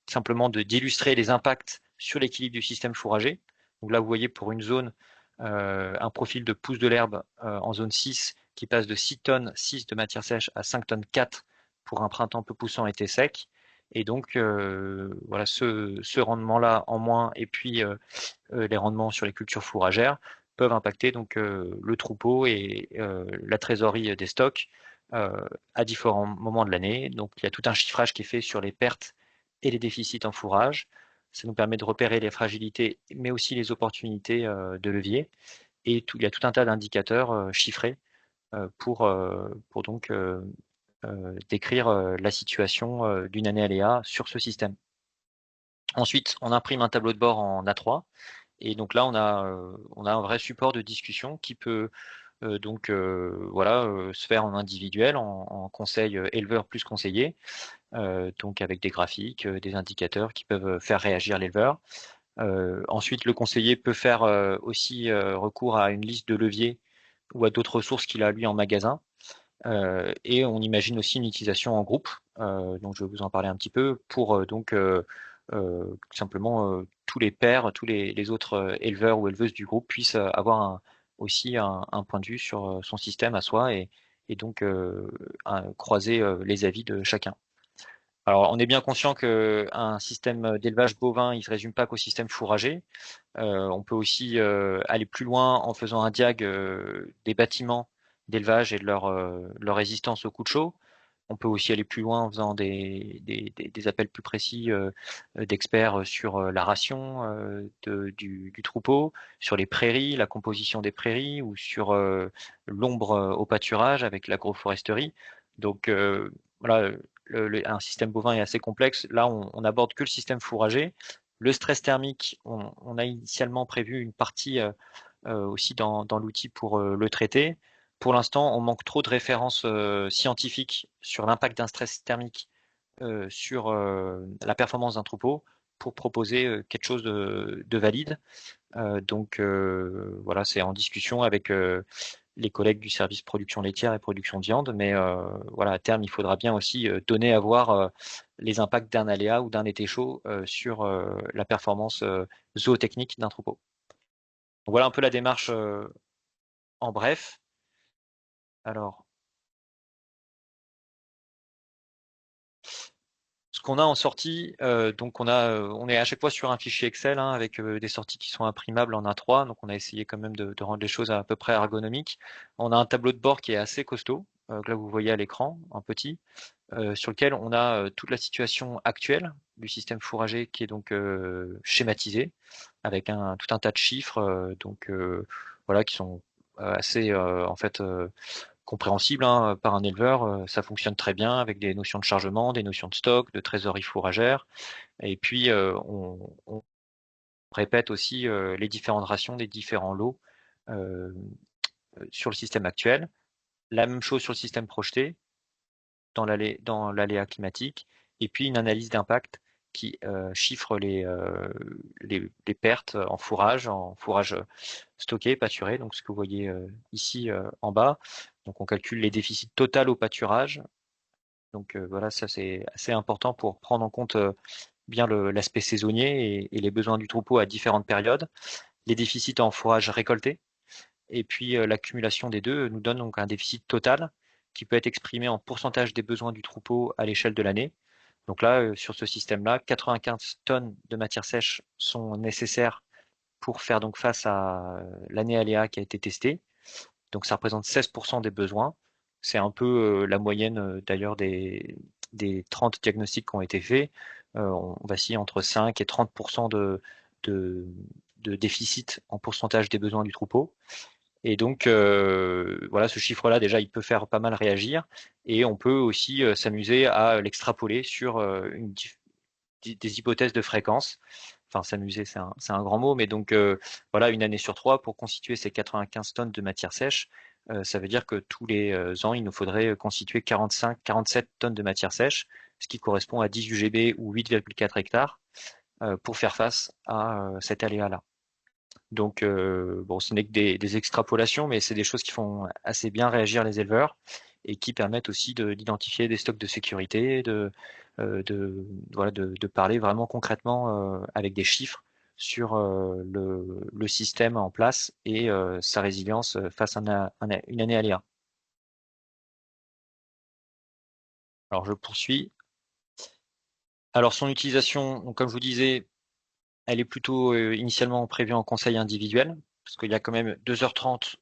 simplement d'illustrer les impacts sur l'équilibre du système fourragé. Donc là, vous voyez pour une zone, un profil de pousse de l'herbe en zone 6 qui passe de 6 tonnes 6 de matière sèche à 5 tonnes 4 pour un printemps peu poussant été sec. Et donc, voilà, ce rendement-là en moins et puis les rendements sur les cultures fourragères peuvent impacter donc le troupeau et la trésorerie des stocks à différents moments de l'année. Donc, il y a tout un chiffrage qui est fait sur les pertes et les déficits en fourrage. Ça nous permet de repérer les fragilités, mais aussi les opportunités de levier. Et il y a tout un tas d'indicateurs chiffrés pour donc décrire la situation d'une année aléa sur ce système. Ensuite, on imprime un tableau de bord en A3. Et donc là, on a un vrai support de discussion qui peut se faire en individuel, en conseil éleveur plus conseiller, donc avec des graphiques, des indicateurs qui peuvent faire réagir l'éleveur. Ensuite, le conseiller peut faire aussi recours à une liste de leviers ou à d'autres ressources qu'il a lui en magasin. Et on imagine aussi une utilisation en groupe, donc je vais vous en parler un petit peu, pour simplement tous les pairs, tous les autres éleveurs ou éleveuses du groupe puissent avoir aussi un point de vue sur son système à soi et donc croiser les avis de chacun. Alors, on est bien conscient qu'un système d'élevage bovin, il ne se résume pas qu'au système fourragé. On peut aussi aller plus loin en faisant un diag des bâtiments d'élevage et de leur résistance aux coups de chaud. On peut aussi aller plus loin en faisant des appels plus précis d'experts sur la ration du troupeau, sur les prairies, la composition des prairies ou sur l'ombre au pâturage avec l'agroforesterie. Donc voilà, un système bovin est assez complexe. Là, on n'aborde que le système fourragé. Le stress thermique, on a initialement prévu une partie aussi dans l'outil pour le traiter. Pour l'instant, on manque trop de références scientifiques sur l'impact d'un stress thermique sur la performance d'un troupeau pour proposer quelque chose de valide. Donc voilà, c'est en discussion avec les collègues du service production laitière et production de viande, mais voilà, à terme, il faudra bien aussi donner à voir les impacts d'un aléa ou d'un été chaud sur la performance zootechnique d'un troupeau. Donc voilà un peu la démarche en bref. Alors, ce qu'on a en sortie, donc on est à chaque fois sur un fichier Excel hein, avec des sorties qui sont imprimables en A3, donc on a essayé quand même de rendre les choses à peu près ergonomiques. On a un tableau de bord qui est assez costaud, que là vous voyez à l'écran, un petit, sur lequel on a toute la situation actuelle du système fourragé qui est donc schématisé avec tout un tas de chiffres, voilà, qui sont assez en fait compréhensible hein, par un éleveur. Ça fonctionne très bien avec des notions de chargement, des notions de stock, de trésorerie fourragère. Et puis, on répète aussi les différentes rations des différents lots euh, sur le système actuel. La même chose sur le système projeté, dans l'aléa climatique. Et puis, une analyse d'impact qui chiffre les pertes en fourrage stocké, pâturé, donc ce que vous voyez ici en bas. Donc on calcule les déficits totaux au pâturage. Donc voilà, ça c'est assez important pour prendre en compte bien l'aspect saisonnier et les besoins du troupeau à différentes périodes. Les déficits en fourrage récolté. Et puis l'accumulation des deux nous donne donc un déficit total qui peut être exprimé en pourcentage des besoins du troupeau à l'échelle de l'année. Donc là, sur ce système-là, 95 tonnes de matière sèche sont nécessaires pour faire donc face à l'année aléa qui a été testée. Donc ça représente 16% des besoins. C'est un peu la moyenne d'ailleurs des 30 diagnostics qui ont été faits. on vacille entre 5 et 30% de déficit en pourcentage des besoins du troupeau. Et donc, voilà, ce chiffre-là, déjà, il peut faire pas mal réagir. Et on peut aussi s'amuser à l'extrapoler sur des hypothèses de fréquence. Enfin, s'amuser, c'est un grand mot, mais donc, voilà, une année sur 3, pour constituer ces 95 tonnes de matière sèche, ça veut dire que tous les ans, il nous faudrait constituer 47 tonnes de matière sèche, ce qui correspond à 10 UGB ou 8,4 hectares, pour faire face à cet aléa-là. Donc, bon, ce n'est que des extrapolations, mais c'est des choses qui font assez bien réagir les éleveurs et qui permettent aussi d'identifier des stocks de sécurité, voilà, de parler vraiment concrètement avec des chiffres sur le système en place et sa résilience face à une année aléa. Alors, je poursuis. Alors, son utilisation, donc, comme je vous disais, elle est plutôt initialement prévue en conseil individuel, parce qu'il y a quand même 2h30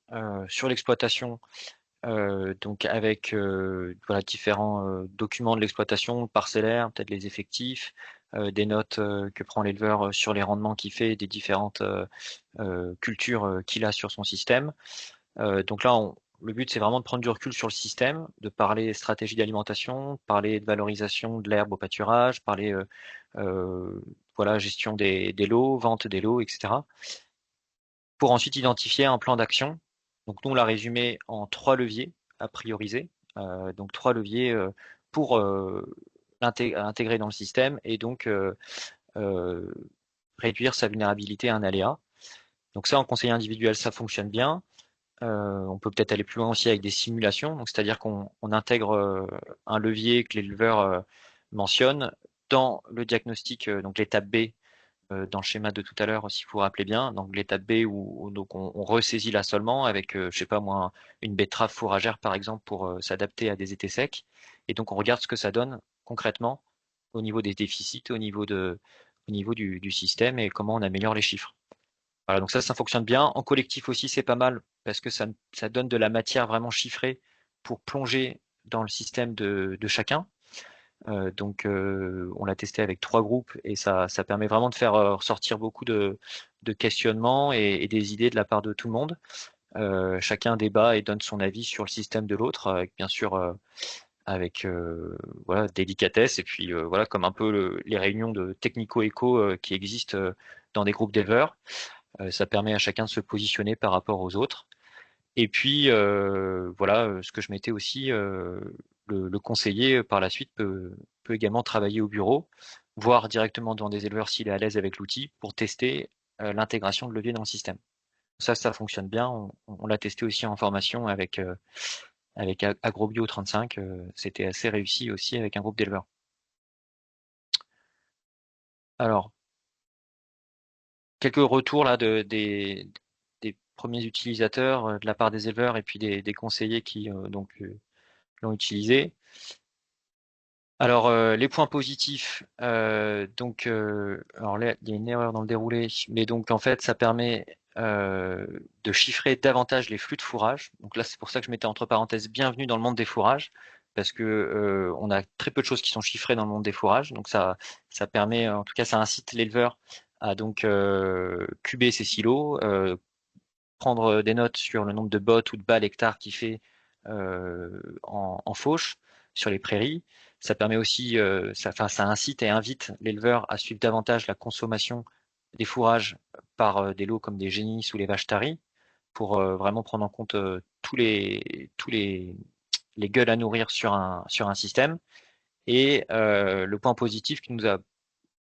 sur l'exploitation, donc avec voilà, différents documents de l'exploitation parcellaire, peut-être les effectifs, des notes que prend l'éleveur sur les rendements qu'il fait, des différentes cultures qu'il a sur son système. Donc là, le but, c'est vraiment de prendre du recul sur le système, de parler stratégie d'alimentation, parler de valorisation de l'herbe au pâturage, parler voilà, gestion des lots, vente des lots, etc. Pour ensuite identifier un plan d'action. Donc nous, on l'a résumé en 3 leviers à prioriser. Donc 3 leviers pour intégrer dans le système et donc réduire sa vulnérabilité à un aléa. Donc ça, en conseiller individuel, ça fonctionne bien. On peut peut-être aller plus loin aussi avec des simulations. Donc c'est-à-dire qu'on intègre un levier que l'éleveur mentionne dans le diagnostic, donc l'étape B, dans le schéma de tout à l'heure, si vous vous rappelez bien, donc l'étape B où donc on ressaisit l'assolement avec, je sais pas moi, une betterave fourragère par exemple pour s'adapter à des étés secs. Et donc on regarde ce que ça donne concrètement au niveau des déficits, au niveau du système et comment on améliore les chiffres. Voilà, donc ça fonctionne bien. En collectif aussi, c'est pas mal parce que ça donne de la matière vraiment chiffrée pour plonger dans le système de chacun. Donc, on l'a testé avec 3 groupes et ça permet vraiment de faire ressortir beaucoup de questionnements et des idées de la part de tout le monde. Chacun débat et donne son avis sur le système de l'autre, avec bien sûr avec voilà, délicatesse et puis voilà, comme un peu les réunions de technico-éco qui existent dans des groupes d'éleveurs. Ça permet à chacun de se positionner par rapport aux autres. Et puis voilà, ce que je mettais aussi, le conseiller par la suite peut également travailler au bureau, voir directement devant des éleveurs s'il est à l'aise avec l'outil pour tester l'intégration de levier dans le système. Ça fonctionne bien. On l'a testé aussi en formation avec AgroBio 35. C'était assez réussi aussi avec un groupe d'éleveurs. Alors, quelques retours là des premiers utilisateurs de la part des éleveurs et puis des conseillers qui l'ont utilisé. Alors les points positifs, alors là il y a une erreur dans le déroulé, mais donc en fait ça permet de chiffrer davantage les flux de fourrage. Donc là c'est pour ça que je mettais entre parenthèses bienvenue dans le monde des fourrages, parce que on a très peu de choses qui sont chiffrées dans le monde des fourrages. Donc ça permet, en tout cas ça incite l'éleveur à donc cuber ses silos, prendre des notes sur le nombre de bottes ou de balles hectares qu'il fait en fauche sur les prairies. Ça permet aussi, ça incite et invite l'éleveur à suivre davantage la consommation des fourrages par des lots comme des génisses ou les vaches taries pour vraiment prendre en compte les gueules à nourrir sur un système. Et le point positif qui nous a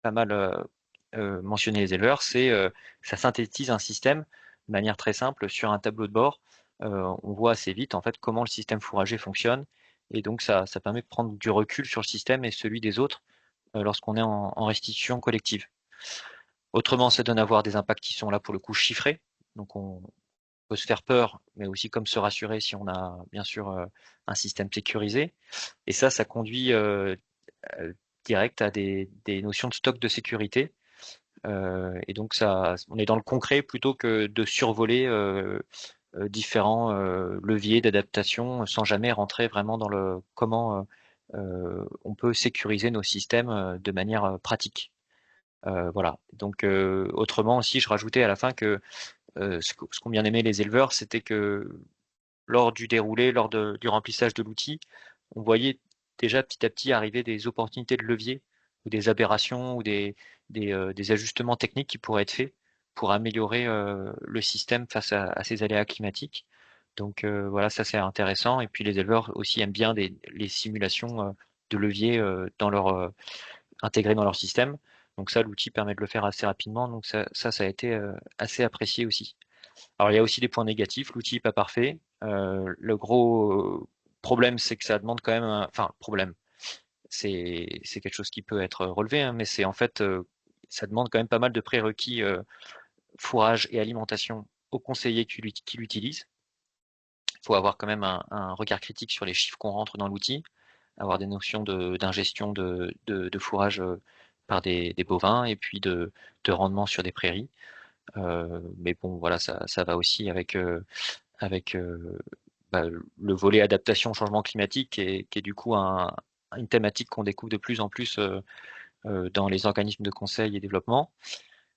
pas mal mentionné les éleveurs, c'est ça synthétise un système de manière très simple sur un tableau de bord. On voit assez vite en fait comment le système fourrager fonctionne et donc ça permet de prendre du recul sur le système et celui des autres lorsqu'on est en restitution collective. Autrement, ça donne à voir des impacts qui sont là pour le coup chiffrés. Donc on peut se faire peur, mais aussi comme se rassurer si on a bien sûr un système sécurisé. Et ça conduit direct à des notions de stock de sécurité. Et donc on est dans le concret plutôt que de survoler différents leviers d'adaptation sans jamais rentrer vraiment dans le comment on peut sécuriser nos systèmes de manière pratique. Voilà. Donc, autrement aussi, je rajoutais à la fin que ce qu'ont bien aimé les éleveurs, c'était que lors du déroulé, du remplissage de l'outil, on voyait déjà petit à petit arriver des opportunités de levier ou des aberrations ou des ajustements techniques qui pourraient être faits pour améliorer le système face à ces aléas climatiques. Donc voilà, ça c'est intéressant. Et puis les éleveurs aussi aiment bien les simulations de levier intégrées dans leur système. Donc ça, l'outil permet de le faire assez rapidement. Donc ça a été assez apprécié aussi. Alors il y a aussi des points négatifs, l'outil n'est pas parfait. Le gros problème, c'est que ça demande quand même enfin, problème, c'est quelque chose qui peut être relevé, hein, mais c'est en fait, ça demande quand même pas mal de prérequis fourrage et alimentation aux conseillers qui l'utilisent. Il faut avoir quand même un regard critique sur les chiffres qu'on rentre dans l'outil, avoir des notions d'ingestion de fourrage par des bovins et puis de rendement sur des prairies. Mais bon, voilà, ça va aussi avec bah, le volet adaptation au changement climatique qui est du coup une thématique qu'on découvre de plus en plus dans les organismes de conseil et développement.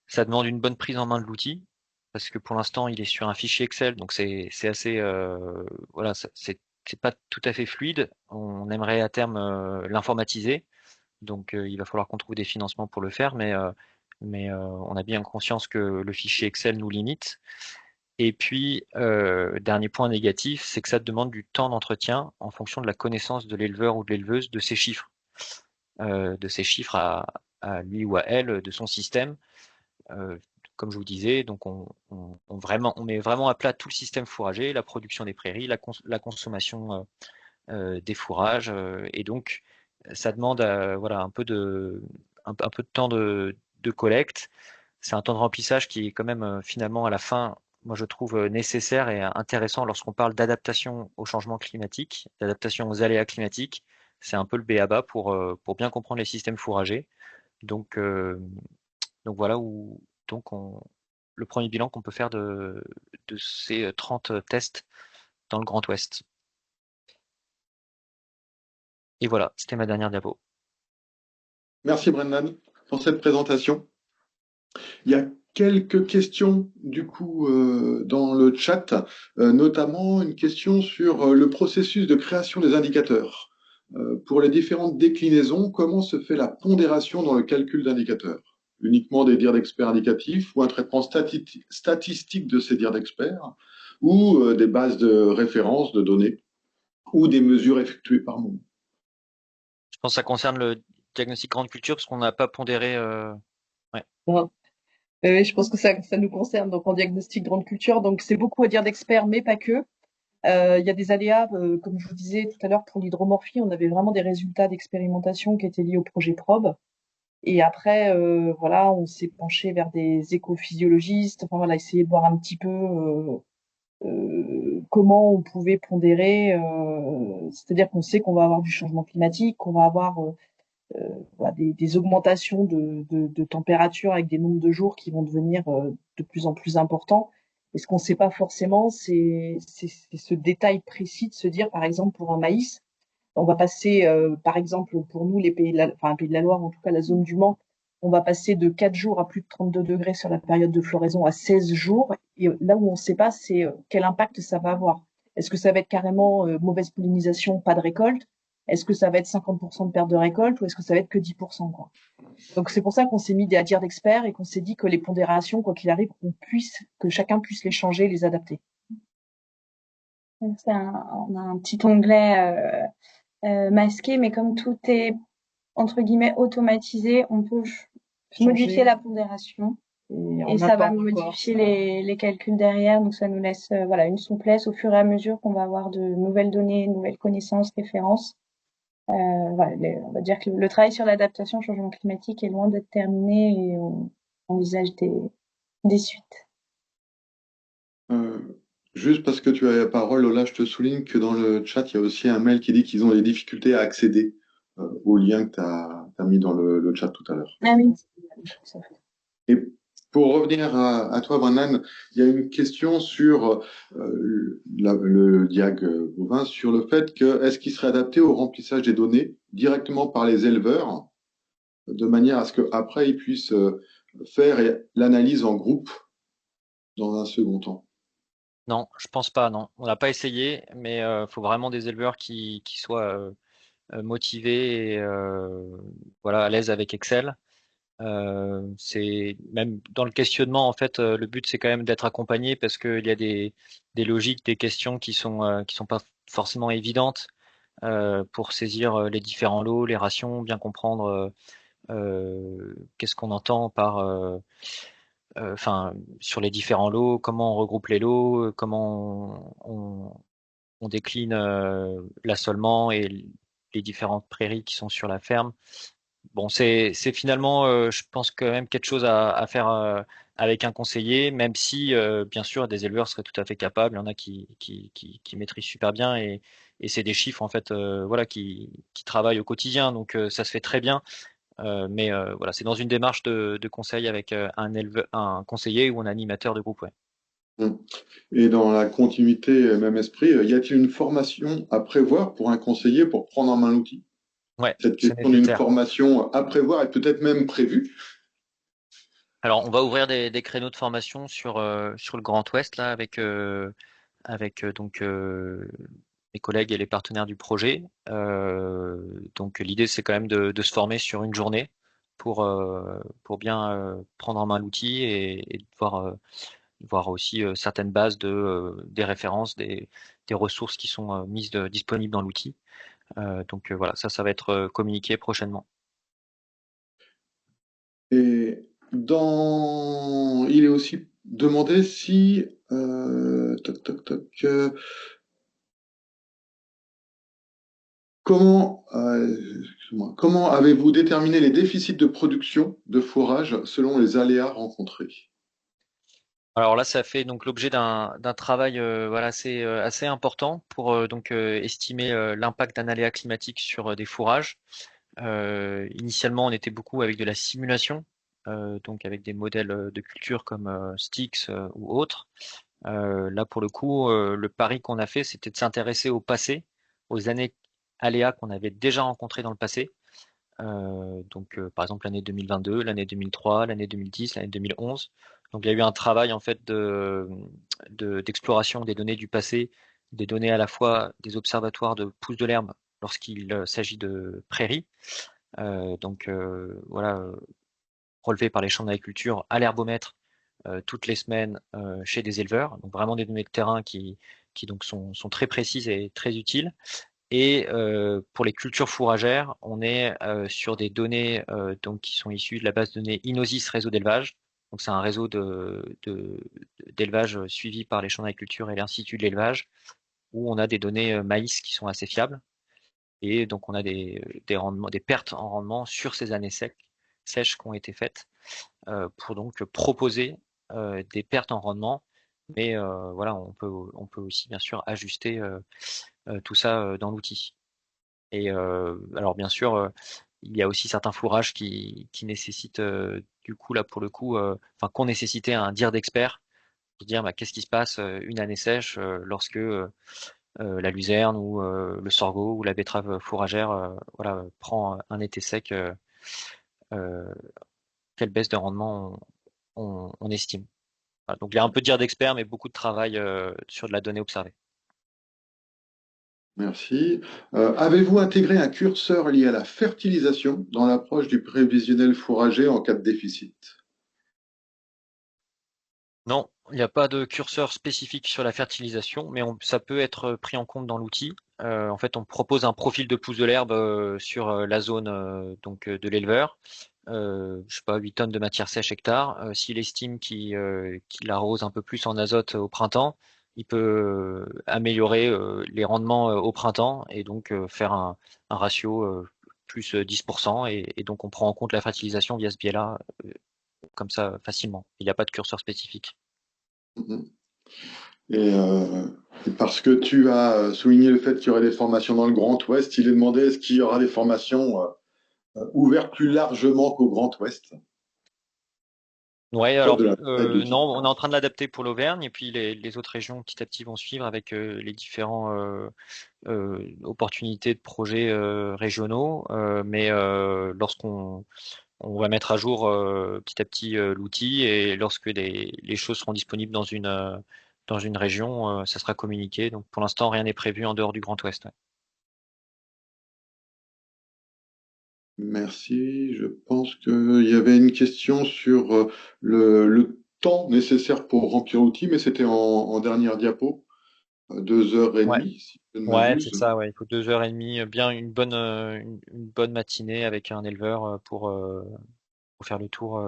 Ça demande une bonne prise en main de l'outil parce que pour l'instant il est sur un fichier Excel, donc c'est assez voilà, c'est pas tout à fait fluide. On aimerait à terme l'informatiser, donc il va falloir qu'on trouve des financements pour le faire, mais on a bien conscience que le fichier Excel nous limite. Et puis, dernier point négatif, c'est que ça demande du temps d'entretien en fonction de la connaissance de l'éleveur ou de l'éleveuse de ces chiffres à lui ou à elle, de son système. Comme je vous disais, donc on met vraiment à plat tout le système fourrager, la production des prairies, la consommation des fourrages, et donc ça demande voilà, un peu de temps de collecte. C'est un temps de remplissage qui est quand même finalement à la fin, moi je trouve nécessaire et intéressant lorsqu'on parle d'adaptation au changement climatique, d'adaptation aux aléas climatiques. C'est un peu le b.a.-ba pour bien comprendre les systèmes fourragers. Donc, donc voilà où donc le premier bilan qu'on peut faire de ces 30 tests dans le Grand Ouest. Et voilà, c'était ma dernière diapo. Merci Brendan pour cette présentation. Il y a quelques questions du coup dans le chat, notamment une question sur le processus de création des indicateurs. Pour les différentes déclinaisons, comment se fait la pondération dans le calcul d'indicateurs? Uniquement des dires d'experts indicatifs ou un traitement statistique de ces dires d'experts ou des bases de référence de données ou des mesures effectuées par moment? Je pense que ça concerne le diagnostic grande culture parce qu'on n'a pas pondéré. Ouais. Ouais. Je pense que ça nous concerne donc en diagnostic grande culture. Donc c'est beaucoup à dire d'experts, mais pas que. Il y a des aléas, comme je vous disais tout à l'heure pour l'hydromorphie, on avait vraiment des résultats d'expérimentation qui étaient liés au projet PROB. Et après, voilà, on s'est penché vers des écophysiologistes. Enfin voilà, essayer de voir un petit peu comment on pouvait pondérer. C'est-à-dire qu'on sait qu'on va avoir du changement climatique, qu'on va avoir voilà, des augmentations de température avec des nombres de jours qui vont devenir de plus en plus importants. Et ce qu'on ne sait pas forcément, c'est ce détail précis de se dire, par exemple, pour un maïs, on va passer, par exemple, pour nous, les pays de enfin, Pays de la Loire, en tout cas la zone du Mans, on va passer de 4 jours à plus de 32 degrés sur la période de floraison à 16 jours. Et là où on ne sait pas, c'est quel impact ça va avoir. Est-ce que ça va être carrément mauvaise pollinisation, pas de récolte? Est-ce que ça va être 50% de perte de récolte ou est-ce que ça va être que 10%, quoi? Donc c'est pour ça qu'on s'est mis des à dire d'experts et qu'on s'est dit que les pondérations, quoi qu'il arrive, que chacun puisse les changer, les adapter. On a un petit onglet masqué, mais comme tout est entre guillemets automatisé, on peut modifier la pondération et ça va modifier les calculs derrière. Donc ça nous laisse voilà une souplesse au fur et à mesure qu'on va avoir de nouvelles données, nouvelles connaissances, références. Voilà, on va dire que le travail sur l'adaptation au changement climatique est loin d'être terminé et on envisage des suites. Juste parce que tu as la parole, Lola, je te souligne que dans le chat, il y a aussi un mail qui dit qu'ils ont des difficultés à accéder au lien que tu as mis dans le chat tout à l'heure. Ah oui. Et Pour revenir à toi, Brennan, il y a une question sur le diag bovin, sur le fait que est-ce qu'il serait adapté au remplissage des données directement par les éleveurs, de manière à ce qu'après ils puissent faire l'analyse en groupe dans un second temps. Non, je pense pas, non. On n'a pas essayé, mais faut vraiment des éleveurs qui soient motivés et voilà, à l'aise avec Excel. C'est même dans le questionnement, en fait, le but c'est quand même d'être accompagné parce qu'il y a des logiques, des questions qui sont pas forcément évidentes pour saisir les différents lots, les rations, bien comprendre qu'est-ce qu'on entend par enfin sur les différents lots, comment on regroupe les lots, comment on décline l'assolement et les différentes prairies qui sont sur la ferme. Bon, c'est finalement, je pense quand même quelque chose à faire avec un conseiller, même si bien sûr des éleveurs seraient tout à fait capables. Il y en a qui maîtrisent super bien et c'est des chiffres en fait, voilà, qui travaillent au quotidien, donc ça se fait très bien. Mais voilà, c'est dans une démarche de conseil avec un conseiller ou un animateur de groupe, ouais. Hum. Et dans la continuité, même esprit, y a-t-il une formation à prévoir pour un conseiller pour prendre en main l'outil? Ouais, Cette c'est question d'une nécessaire. formation à prévoir est peut-être même prévue. Alors, on va ouvrir des créneaux de formation sur le Grand Ouest là avec donc mes collègues et les partenaires du projet. Donc l'idée c'est quand même de se former sur une journée pour bien prendre en main l'outil et de voir aussi certaines bases des références, des ressources qui sont disponibles dans l'outil. Donc voilà, ça va être communiqué prochainement. Et il est aussi demandé si, toc, toc, toc, comment avez-vous déterminé les déficits de production de fourrage selon les aléas rencontrés? Alors là, ça fait donc l'objet d'un travail voilà assez important pour donc estimer l'impact d'un aléa climatique sur des fourrages. Initialement, on était beaucoup avec de la simulation, donc avec des modèles de culture comme Stix ou autres. Là, pour le coup, le pari qu'on a fait, c'était de s'intéresser au passé, aux années aléas qu'on avait déjà rencontrées dans le passé. Donc, par exemple, l'année 2022, l'année 2003, l'année 2010, l'année 2011. Donc, il y a eu un travail en fait d'exploration des données du passé, des données à la fois des observatoires de pousse de l'herbe lorsqu'il s'agit de prairies, donc voilà, relevées par les champs d'agriculture à l'herbomètre toutes les semaines chez des éleveurs. Donc, vraiment des données de terrain qui donc sont très précises et très utiles. Et pour les cultures fourragères, on est sur des données donc qui sont issues de la base de données Inosis réseau d'élevage. Donc c'est un réseau d'élevage suivi par les champs d'agriculture et l'Institut de l'élevage, où on a des données maïs qui sont assez fiables. Et donc on a des rendements, des pertes en rendement sur ces années sèches qui ont été faites pour donc proposer des pertes en rendement. Mais voilà, on peut aussi bien sûr ajuster tout ça dans l'outil. Et alors bien sûr, il y a aussi certains fourrages qui nécessitent du coup là pour le coup, enfin qu'on nécessitait un dire d'expert pour dire bah, qu'est-ce qui se passe une année sèche lorsque la luzerne ou le sorgho ou la betterave fourragère voilà prend un été sec, euh, quelle baisse de rendement on estime. Voilà, donc il y a un peu de dire d'expert, mais beaucoup de travail sur de la donnée observée. Merci. Avez-vous intégré un curseur lié à la fertilisation dans l'approche du prévisionnel fourrager en cas de déficit? Non, il n'y a pas de curseur spécifique sur la fertilisation, mais ça peut être pris en compte dans l'outil. En fait, on propose un profil de pousse de l'herbe sur la zone donc de l'éleveur. Je sais pas, 8 tonnes de matière sèche hectare. S'il estime qu'il arrose un peu plus en azote au printemps, il peut améliorer les rendements au printemps et donc faire un ratio plus 10%. Et donc on prend en compte la fertilisation via ce biais-là, comme ça facilement. Il n'y a pas de curseur spécifique. Mhm. Et, et parce que tu as souligné le fait qu'il y aurait des formations dans le Grand Ouest, il est demandé est-ce qu'il y aura des formations ouvertes plus largement qu'au Grand Ouest? Ouais, alors de la palette d'outils. non, on est en train de l'adapter pour l'Auvergne et puis les autres régions petit à petit vont suivre avec les différents opportunités de projets régionaux. Mais lorsqu'on va mettre à jour petit à petit l'outil et lorsque les choses seront disponibles dans une région, ça sera communiqué. Donc pour l'instant, rien n'est prévu en dehors du Grand Ouest. Ouais. Merci. Je pense qu'il y avait une question sur le temps nécessaire pour remplir l'outil, mais c'était en dernière diapo, 2 heures et demie, si je ne Ouais, c'est m'abuse. ça, ouais. Il faut 2 heures et demie, bien une bonne matinée avec un éleveur pour faire le tour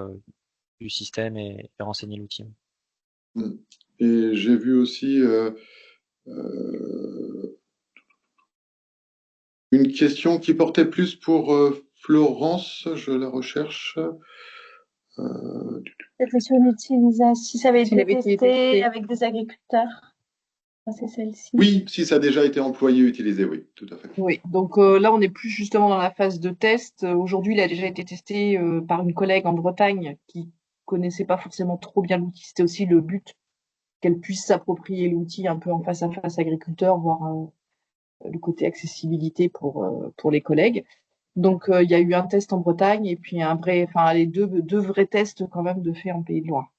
du système et renseigner l'outil. Mm. Et j'ai vu aussi euh, une question qui portait plus pour Florence, je la recherche. Euh, C'était sur l'utilisation, si ça avait S'il été avait été testé testé. avec des agriculteurs. Enfin, c'est celle-ci. oui, si ça a déjà été employé, utilisé, oui, tout à fait. Oui, donc là, on n'est plus justement dans la phase de test. Aujourd'hui, il a déjà été testé par une collègue en Bretagne qui connaissait pas forcément trop bien l'outil. C'était aussi le but qu'elle puisse s'approprier l'outil un peu en face à face agriculteur, voir le côté accessibilité pour les collègues. Donc, il y a eu un test en Bretagne et puis les deux vrais tests quand même de fait en Pays de Loire.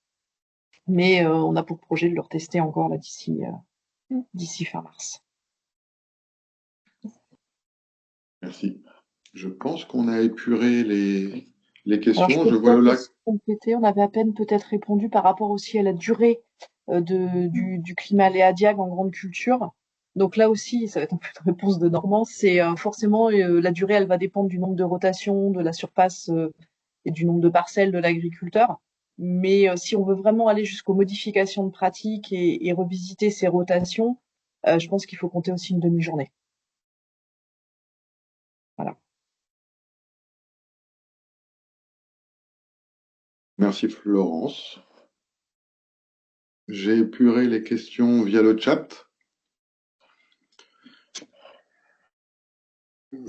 Mais on a pour projet de le retester encore là d'ici fin mars. Merci. Je pense qu'on a épuré les Alors, je questions. peux Je vois peut-être Lola. aussi compléter. On avait à peine peut-être répondu par rapport aussi à la durée du climat aléadiaque en grande culture. Donc là aussi, ça va être un peu de réponse de Normand. C'est forcément la durée, elle va dépendre du nombre de rotations, de la surface et du nombre de parcelles de l'agriculteur. Mais si on veut vraiment aller jusqu'aux modifications de pratiques et revisiter ces rotations, je pense qu'il faut compter aussi une demi-journée. Voilà. Merci Florence. J'ai épuré les questions via le chat.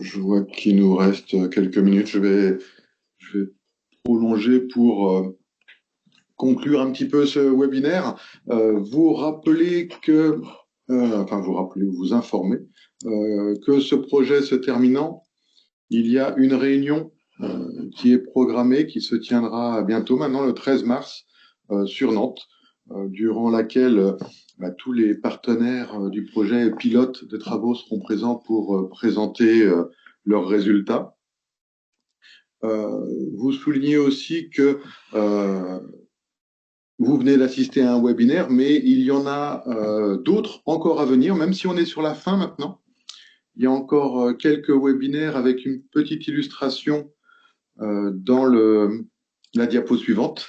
Je vois qu'il nous reste quelques minutes. Je vais prolonger pour conclure un petit peu ce webinaire. Vous rappeler que, vous informer que ce projet se terminant, il y a une réunion qui est programmée, qui se tiendra bientôt, maintenant le 13 mars, sur Nantes, durant laquelle tous les partenaires du projet pilote de travaux seront présents pour présenter leurs résultats. Vous soulignez aussi que vous venez d'assister à un webinaire, mais il y en a d'autres encore à venir, même si on est sur la fin maintenant. Il y a encore quelques webinaires avec une petite illustration dans la diapo suivante.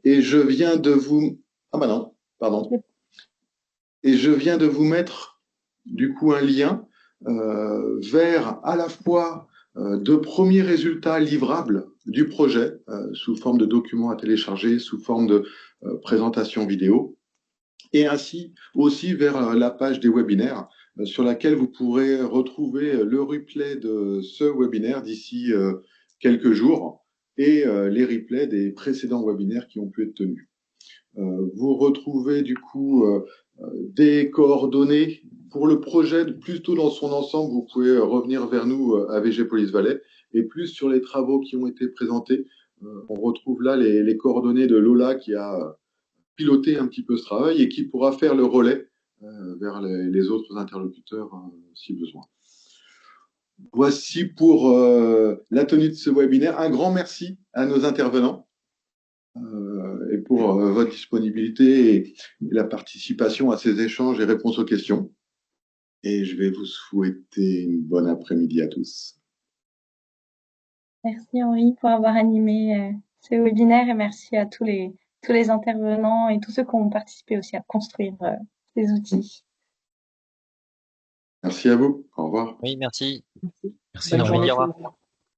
Et je viens de vous... Ah bah non, pardon. Et je viens de vous mettre du coup un lien vers à la fois de premiers résultats livrables du projet sous forme de documents à télécharger, sous forme de présentation vidéo, et ainsi aussi vers la page des webinaires sur laquelle vous pourrez retrouver le replay de ce webinaire d'ici quelques jours et les replays des précédents webinaires qui ont pu être tenus. Vous retrouvez du coup des coordonnées pour le projet plutôt dans son ensemble. Vous pouvez revenir vers nous à VG Police Valais et plus sur les travaux qui ont été présentés. On retrouve là les coordonnées de Lola qui a piloté un petit peu ce travail et qui pourra faire le relais vers les autres interlocuteurs si besoin. Voici pour la tenue de ce webinaire. Un grand merci à nos intervenants et pour votre disponibilité et la participation à ces échanges et réponses aux questions. Et je vais vous souhaiter une bonne après-midi à tous. Merci Henri pour avoir animé ce webinaire et merci à tous les intervenants et tous ceux qui ont participé aussi à construire ces outils. Merci à vous. Au revoir. Oui, merci. Merci. Merci, Bonne au journée. revoir. Au revoir.